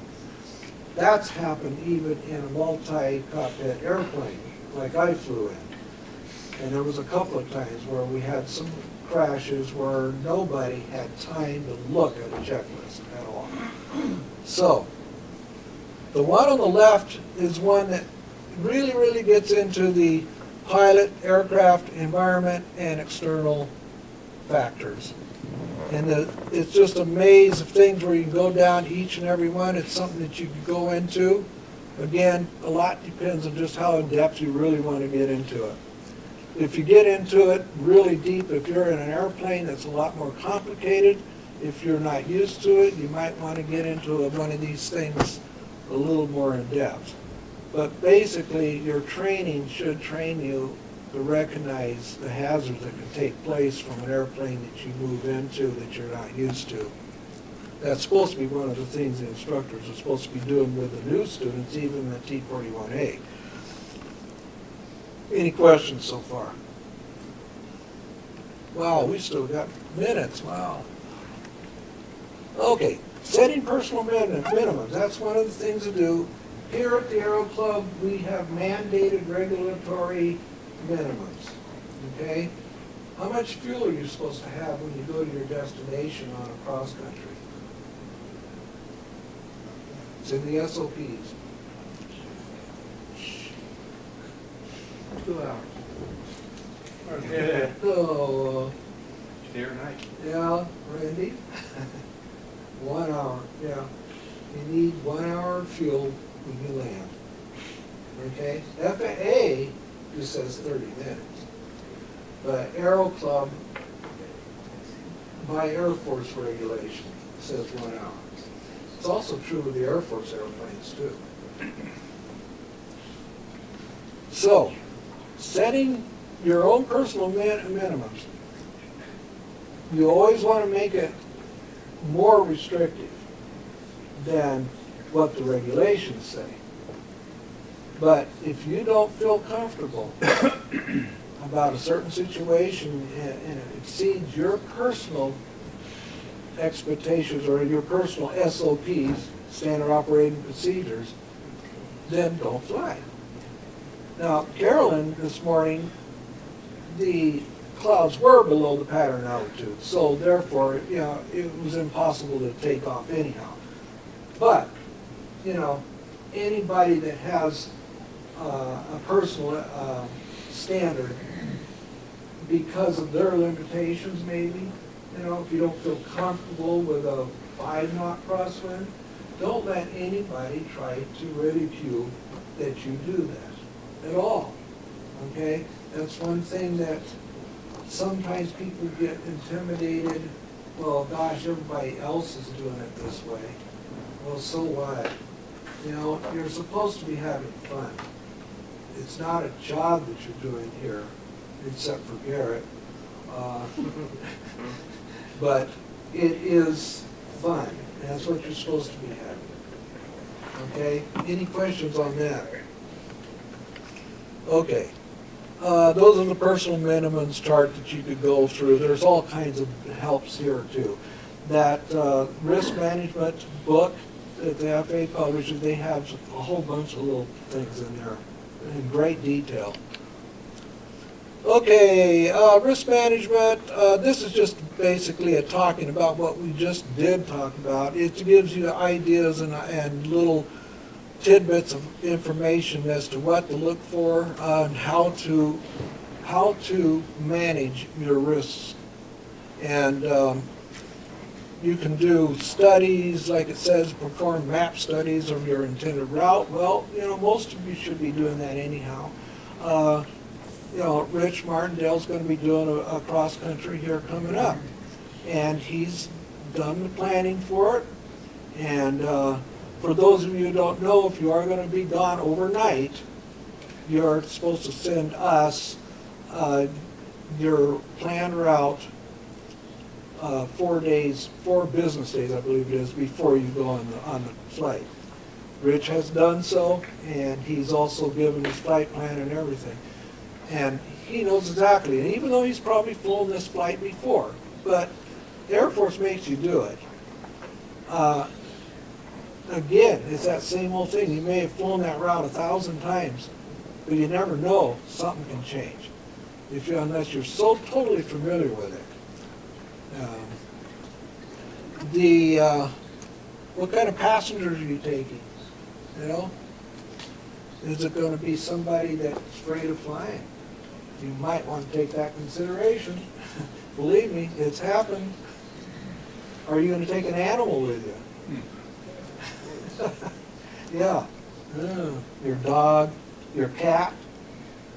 That's happened even in a multi-cockpit airplane, like I flew in. And there was a couple of times where we had some crashes where nobody had time to look at a checklist at all. So, the one on the left is one that really, really gets into the pilot, aircraft, environment, and external factors. And it's just a maze of things where you can go down each and every one. It's something that you can go into. Again, a lot depends on just how in depth you really want to get into it. If you get into it really deep, if you're in an airplane, that's a lot more complicated. If you're not used to it, you might want to get into one of these things a little more in depth. But basically, your training should train you to recognize the hazards that can take place from an airplane that you move into that you're not used to. That's supposed to be one of the things the instructors are supposed to be doing with the new students, even the T-41A. Any questions so far? Wow, we still got minutes, wow. Okay, setting personal minimums, that's one of the things to do. Here at the Aero Club, we have mandated regulatory minimums, okay? How much fuel are you supposed to have when you go to your destination on a cross country? It's in the SOPs. 2 hours.
Yeah.
So,
Day or night.
yeah, Randy? 1 hour, yeah. You need 1 hour of fuel when you land. Okay? FAA just says 30 minutes. But Aero Club, by Air Force regulation, says 1 hour. It's also true with the Air Force airplanes too. So, setting your own personal minimums, you always want to make it more restrictive than what the regulations say. But if you don't feel comfortable about a certain situation and it exceeds your personal expectations or your personal SOPs, standard operating procedures, then don't fly. Now, Carolyn, this morning, the clouds were below the pattern altitude, so therefore, you know, it was impossible to take off anyhow. But, you know, anybody that has a personal standard, because of their limitations maybe, you know, if you don't feel comfortable with a 5-knot crosswind, don't let anybody try to ridicule that you do that at all, okay? That's one thing that sometimes people get intimidated. Well, gosh, everybody else is doing it this way. Well, so what? You know, you're supposed to be having fun. It's not a job that you're doing here, except for Garrett. But it is fun, and that's what you're supposed to be having. Okay? Any questions on that? Okay. Those are the personal minimums chart that you could go through. There's all kinds of helps here too. That risk management book that the FAA publishes, they have a whole bunch of little things in there in great detail. Okay, risk management, this is just basically talking about what we just did talk about. It gives you ideas and little tidbits of information as to what to look for and how to manage your risks. And you can do studies, like it says, perform map studies of your intended route. Well, you know, most of you should be doing that anyhow. You know, Rich Martindale's going to be doing a cross-country here coming up. And he's done the planning for it. And for those of you who don't know, if you are going to be gone overnight, you're supposed to send us your planned route 4 business days, I believe it is, before you go on the flight. Rich has done so, and he's also given his flight plan and everything. And he knows exactly, and even though he's probably flown this flight before, but the Air Force makes you do it. Again, it's that same old thing. You may have flown that route 1,000 times, but you never know, something can change unless you're so totally familiar with it. What kind of passengers are you taking? You know, is it going to be somebody that's afraid of flying? You might want to take that consideration. Believe me, it's happened. Are you going to take an animal with you? Yeah. Your dog, your cat.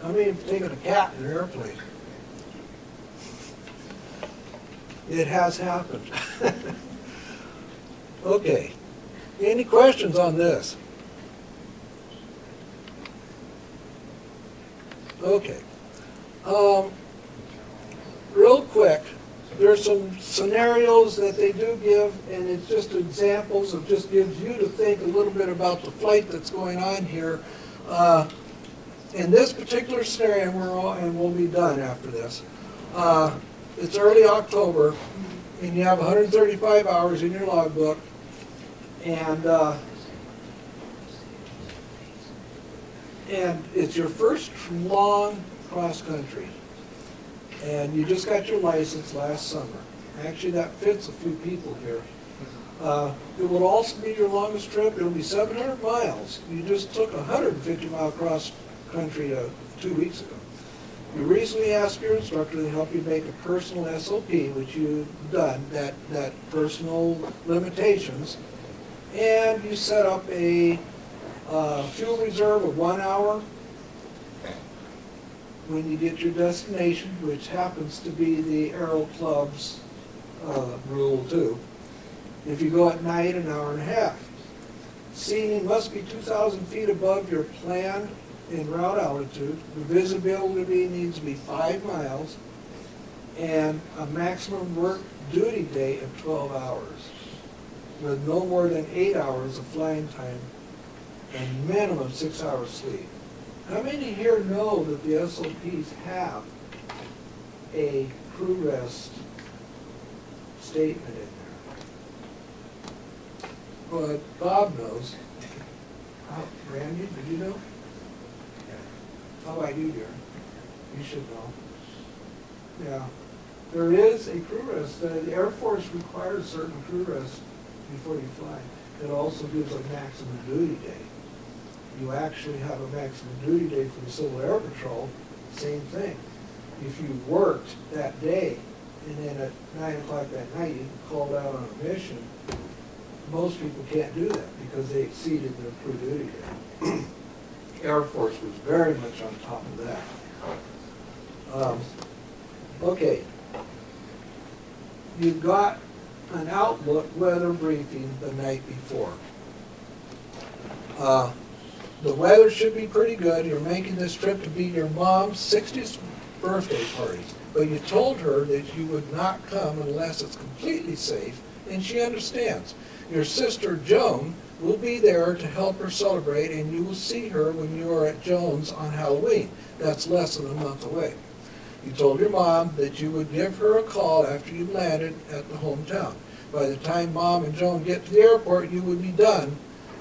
I mean, you've taken a cat in an airplane. It has happened. Okay. Any questions on this? Okay. Real quick, there's some scenarios that they do give, and it's just examples of just gives you to think a little bit about the flight that's going on here. In this particular scenario, and we'll be done after this, it's early October, and you have 135 hours in your logbook, and it's your first long cross country, and you just got your license last summer. Actually, that fits a few people here. It will also be your longest trip. It'll be 700 miles. You just took a 150-mile cross country 2 weeks ago. You recently asked your instructor to help you make a personal SOP, which you've done, that personal limitations, and you set up a fuel reserve of 1 hour when you get your destination, which happens to be the Aero Club's rule too. If you go at night, an hour and a half. Seating must be 2,000 feet above your planned in route altitude. The visibility needs to be 5 miles, and a maximum work duty day of 12 hours, with no more than 8 hours of flying time and minimum 6 hours sleep. How many here know that the SOPs have a crew rest statement in there? Well, Bob knows. Randy, did you know? How about you, dear? You should know. Yeah. There is a crew rest. The Air Force requires certain crew rest before you fly. It also gives a maximum duty day. You actually have a maximum duty day for the Civil Air Patrol, same thing. If you worked that day, and then at 9 o'clock that night, you called out on a mission. Most people can't do that because they exceeded their crew duty day. Air Force was very much on top of that. Okay. You got an Outlook weather briefing the night before. The weather should be pretty good. You're making this trip to be your mom's 60th birthday party. But you told her that you would not come unless it's completely safe, and she understands. Your sister Joan will be there to help her celebrate, and you will see her when you are at Joan's on Halloween. That's less than a month away. You told your mom that you would give her a call after you landed at the hometown. By the time Mom and Joan get to the airport, you would be done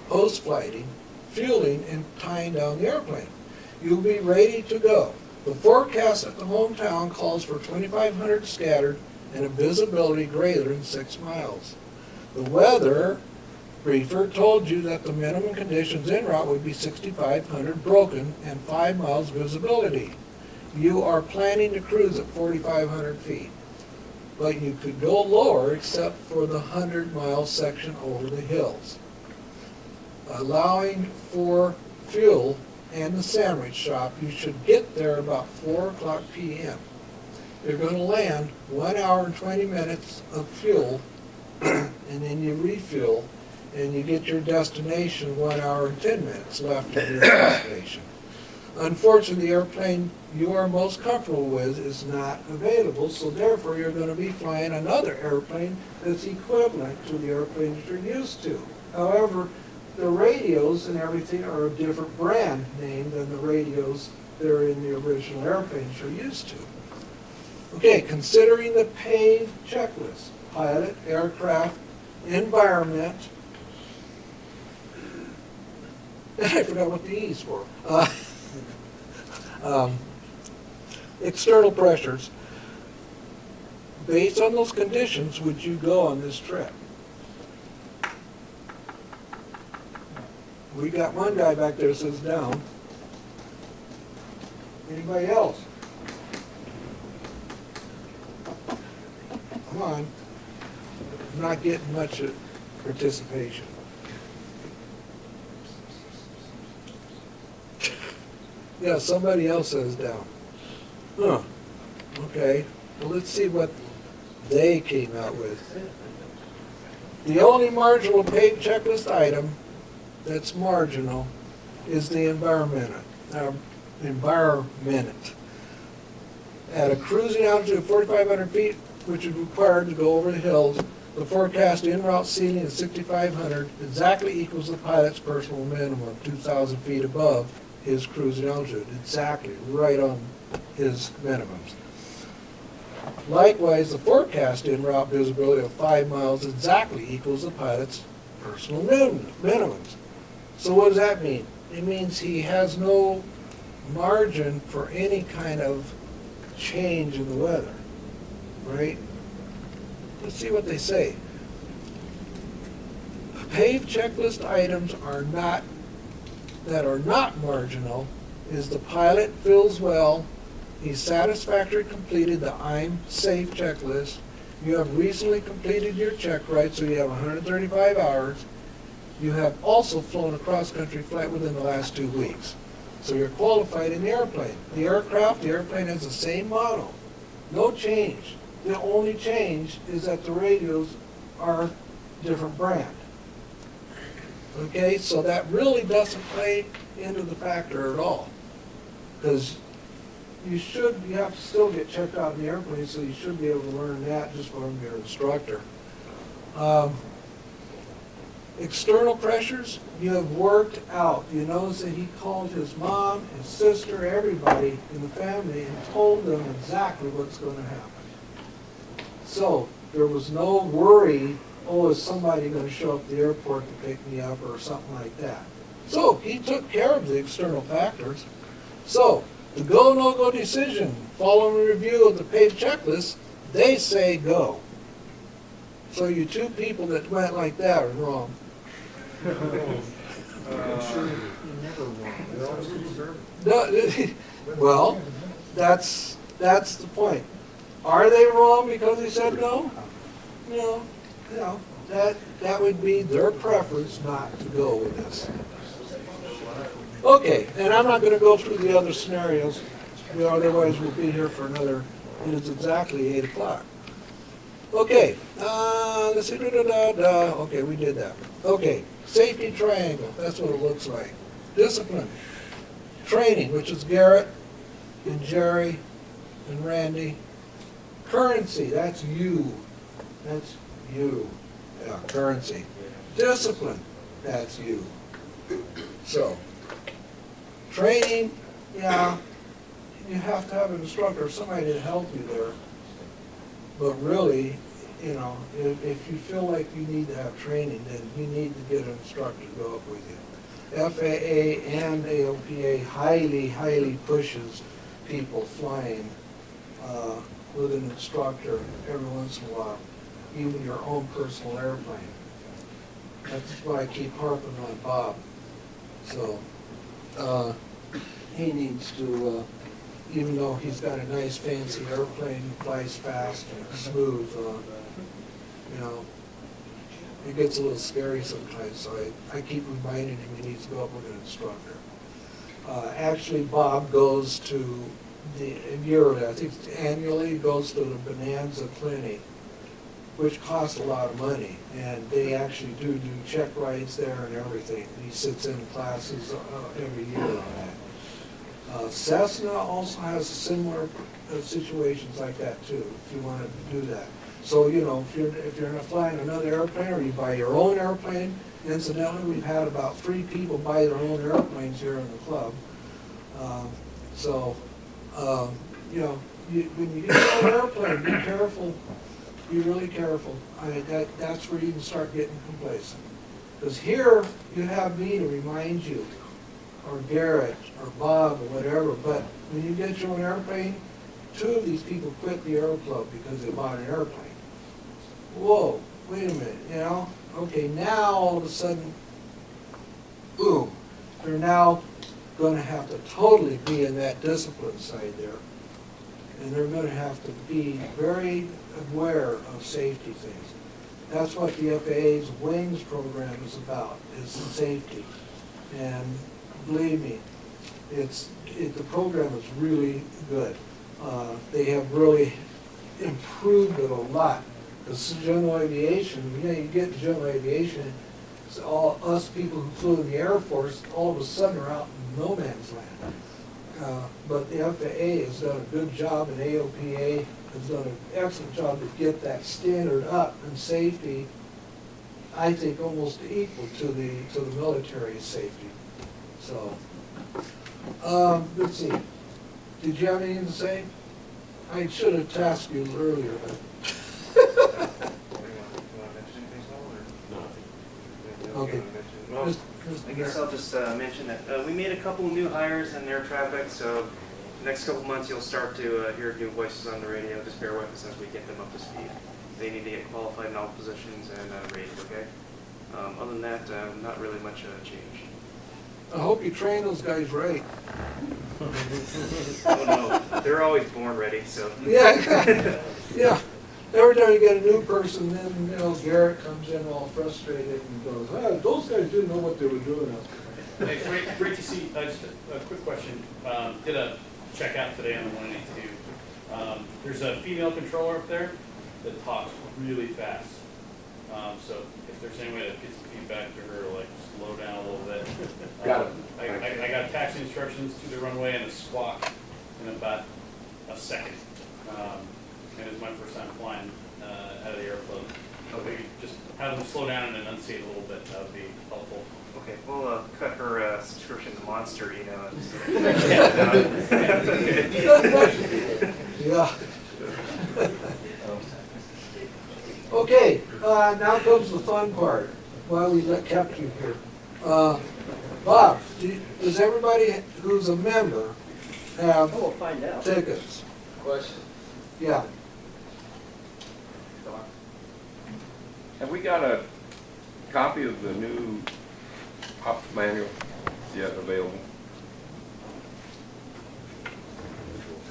post-flighting, fueling, and tying down the airplane. You'll be ready to go. The forecast at the hometown calls for 2,500 scattered and a visibility greater than 6 miles. The weather briefer told you that the minimum conditions en route would be 6,500 broken and 5 miles visibility. You are planning to cruise at 4,500 feet, but you could go lower except for the 100-mile section over the hills. Allowing for fuel and the sandwich shop, you should get there about 4 o'clock p.m. You're going to land 1 hour and 20 minutes of fuel, and then you refuel, and you get your destination 1 hour and 10 minutes left of your destination. Unfortunately, the airplane you are most comfortable with is not available, so therefore you're going to be flying another airplane that's equivalent to the airplane that you're used to. However, the radios and everything are a different brand name than the radios that are in the original airplanes you're used to. Okay, considering the PAVE checklist, pilot, aircraft, environment, I forgot what the E's were. External pressures. Based on those conditions, would you go on this trip? We got one guy back there that says down. Anybody else? Come on. I'm not getting much participation. Yeah, somebody else says down. Huh. Okay. Well, let's see what they came out with. The only marginal paid checklist item that's marginal is the environment. At a cruising altitude of 4,500 feet, which is required to go over the hills, the forecast en route ceiling is 6,500, exactly equals the pilot's personal minimum, 2,000 feet above his cruising altitude, exactly, right on his minimums. Likewise, the forecast en route visibility of 5 miles exactly equals the pilot's personal minimums. So what does that mean? It means he has no margin for any kind of change in the weather, right? Let's see what they say. Paved checklist items that are not marginal is the pilot feels well, he's satisfactorily completed the I'm safe checklist, you have recently completed your check ride, so you have 135 hours, you have also flown a cross-country flight within the last 2 weeks. So you're qualified in the airplane. The airplane has the same model. No change. The only change is that the radios are different brand. Okay, so that really doesn't play into the factor at all. Because you have to still get checked out in the airplane, so you should be able to learn that just from your instructor. External pressures, you have worked out. You notice that he called his mom, his sister, everybody in the family and told them exactly what's going to happen. So there was no worry, oh, is somebody going to show up at the airport to pick me up or something like that. So he took care of the external factors. So the go, no-go decision, following review of the paid checklist, they say go. So you two people that went like that are wrong.
You never won. You're always conservative.
No, well, that's the point. Are they wrong because they said no? No, no, that would be their preference not to go with this. Okay, and I'm not gonna go through the other scenarios, otherwise we'll be here for another, and it's exactly 8 o'clock. Okay, let's see, okay, we did that. Okay, safety triangle, that's what it looks like. Discipline, training, which is Garrett and Jerry and Randy. Currency, that's you. That's you. Yeah, currency. Discipline, that's you. So, training, yeah, you have to have an instructor, somebody to help you there. But really, you know, if you feel like you need to have training, then you need to get an instructor to go up with you. FAA and AOPA highly pushes people flying with an instructor every once in a while, even your own personal airplane. That's why I keep harping on Bob. So he needs to, even though he's got a nice fancy airplane, flies fast and smooth, you know, it gets a little scary sometimes, so I keep reminding him he needs to go up with an instructor. Actually, Bob goes to the yearly, I think annually, goes to the Bonanza Clinic, which costs a lot of money, and they actually do check rides there and everything. He sits in classes every year on that. Cessna also has similar situations like that too, if you wanted to do that. So, you know, if you're not flying another airplane or you buy your own airplane, incidentally, we've had about 3 people buy their own airplanes here in the club. You know, when you get your own airplane, be careful, be really careful. That's where you can start getting complacent. Because here, you have me to remind you, or Garrett, or Bob, or whatever, but when you get your own airplane, 2 of these people quit the Aero Club because they bought an airplane. Whoa, wait a minute, you know? Okay, now all of a sudden, boom, they're now gonna have to totally be in that discipline side there. And they're gonna have to be very aware of safety things. That's what the FAA's WINGS program is about, is safety. And believe me, the program is really good. They have really improved it a lot. Because general aviation, you know, you get in general aviation, it's all us people who flew in the Air Force, all of a sudden are out in no man's land. But the FAA has done a good job, and AOPA has done an excellent job to get that standard up in safety, I think almost equal to the military safety. So, let's see. Did you have anything to say? I should have tasked you earlier, but. Okay.
Well, I guess I'll just mention that we made a couple new hires in air traffic, so next couple months you'll start to hear new voices on the radio. Just bear with us as we get them up to speed. They need to get qualified in all positions and rated, okay? Other than that, not really much change.
I hope you train those guys right.
Oh no, they're always born ready, so.
Yeah, yeah. Every time you get a new person, then, you know, Garrett comes in all frustrated and goes, ah, those guys didn't know what they were doing out there.
Hey, great to see. Just a quick question. Did a checkout today on the 182. There's a female controller up there that talks really fast. So if there's any way to get some feedback to her, like slow down a little bit.
Got it.
I got taxi instructions to the runway and a squawk in about a second. And it's my first time flying out of the airplane.
Okay.
Maybe just have them slow down and enunciate a little bit. That would be helpful.
Okay, we'll cut her subscription to Monster, you know.
Yeah. Okay, now comes the fun part, why we kept you here. Bob, does everybody who's a member have
We'll find out.
tickets?
Question.
Yeah.
Have we got a copy of the new ops manual yet available?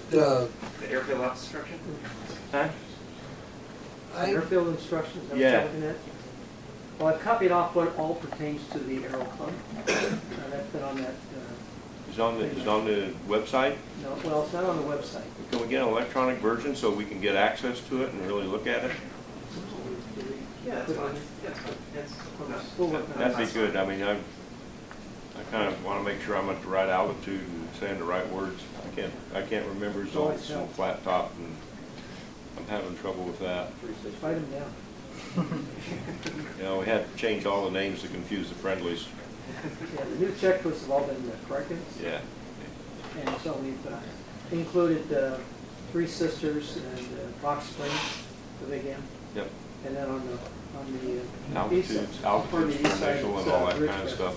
The airfield obstruction?
Huh?
Airfield instructions, is that what
Yeah.
you're looking at? Well, I've copied off what all pertains to the Aero Club. That's been on that,
Is on the website?
no, well, it's not on the website.
Can we get an electronic version so we can get access to it and really look at it?
Yeah, that's fine. That's fine.
We'll work on
That'd
it.
be good. I mean, I kind of want to make sure I'm at the right altitude and saying the right words. I can't remember, so it's so flat top, and I'm having trouble with that.
Write them down.
You know, we had to change all the names to confuse the friendlies.
Yeah, the new checklists have all been corrected,
Yeah.
and so we've included Three Sisters and Rock Springs, the big M.
Yep.
And then on the east
Altitudes,
side,
altitudes
on the east
for
side,
initial
it's,
and all that kind of
Ridgecrest.
stuff.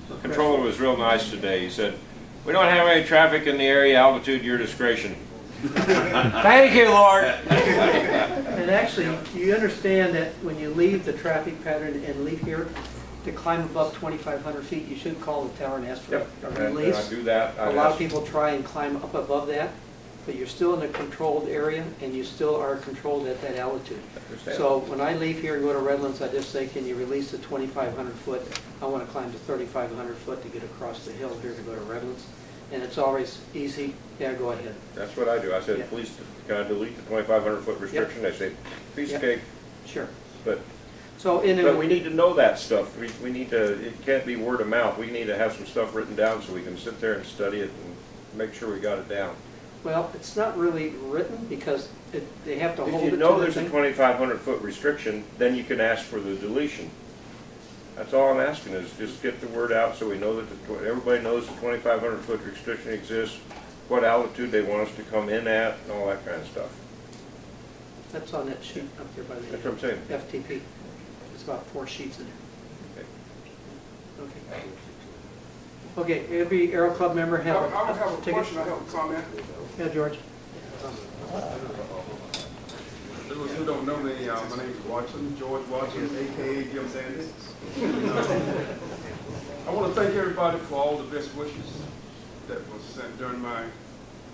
The controller was real nice today. He said, "We don't have any traffic in the area, altitude, your discretion." Thank you, Lord.
And actually, you understand that when you leave the traffic pattern and leave here, to climb above 2,500 feet, you should call the tower and ask for
Yep.
a
And
release.
I do that.
A lot of people try and climb up above that, but you're still in a controlled area, and you still are controlled at that altitude. So when I leave here and go to Redlands, I just say, can you release the 2,500 foot? I want to climb to 3,500 foot to get across the hill here to go to Redlands. And it's always easy, yeah, go ahead.
That's what I do. I said,
Yeah.
"Please, can I delete the 2,500 foot restriction?" They say, "Piece of
Yep.
cake."
Sure.
But
So
we need to know that stuff. We need to, it can't be word of mouth. We need to have some stuff written down so we can sit there and study it and make sure we got it down.
well, it's not really written because they have to
If
hold
you
it to
know
the
there's a
thing.
2,500 foot restriction, then you can ask for the deletion. That's all I'm asking, is just get the word out so we know that everybody knows the 2,500 foot restriction exists, what altitude they want us to come in at, and all that kind of stuff.
That's on that sheet up there by the
That's what I'm saying.
FTP. It's about 4 sheets in there. Okay. Okay, every Aero Club member have
I would have a
ticket?
question, I have a comment.
Yeah, George.
Those who don't know me, my name is Watson, George Watson, AKA Jim Sanders. I want to thank everybody for all the best wishes that was sent during my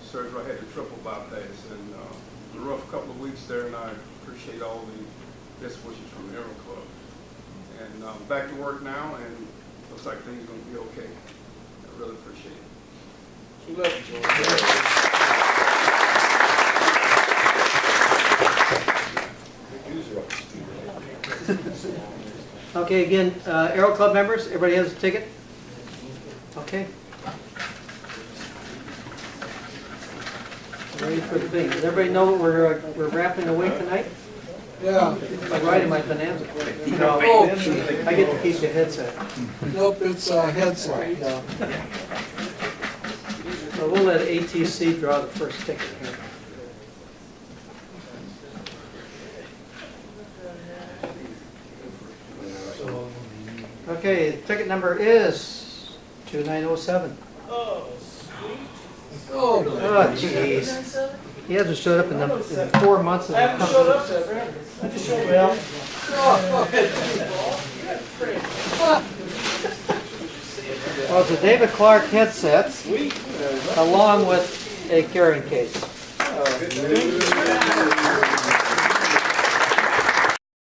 surgery. I had the triple bypass, and it was a rough couple of weeks there, and I appreciate all the best wishes from the Aero Club. And I'm back to work now, and looks like things are going to be okay. I really appreciate it.
We love you, George.
Okay, again, Aero Club members, everybody has a ticket? Okay. Ready for the thing. Does everybody know what we're wrapping away tonight?
Yeah.
I'm riding my bonanza. No,
Oh.
I get to keep the headset.
Nope, it's a headset.
No. So we'll let ATC draw the first ticket here. Okay, ticket number is 2907.
Oh, sweet.
Oh,
Oh, jeez. He hasn't showed up in the 4 months of the
I haven't showed up yet, Brandon. I just showed up.
Well, well, it's a David Clark headset, along with a carrying case.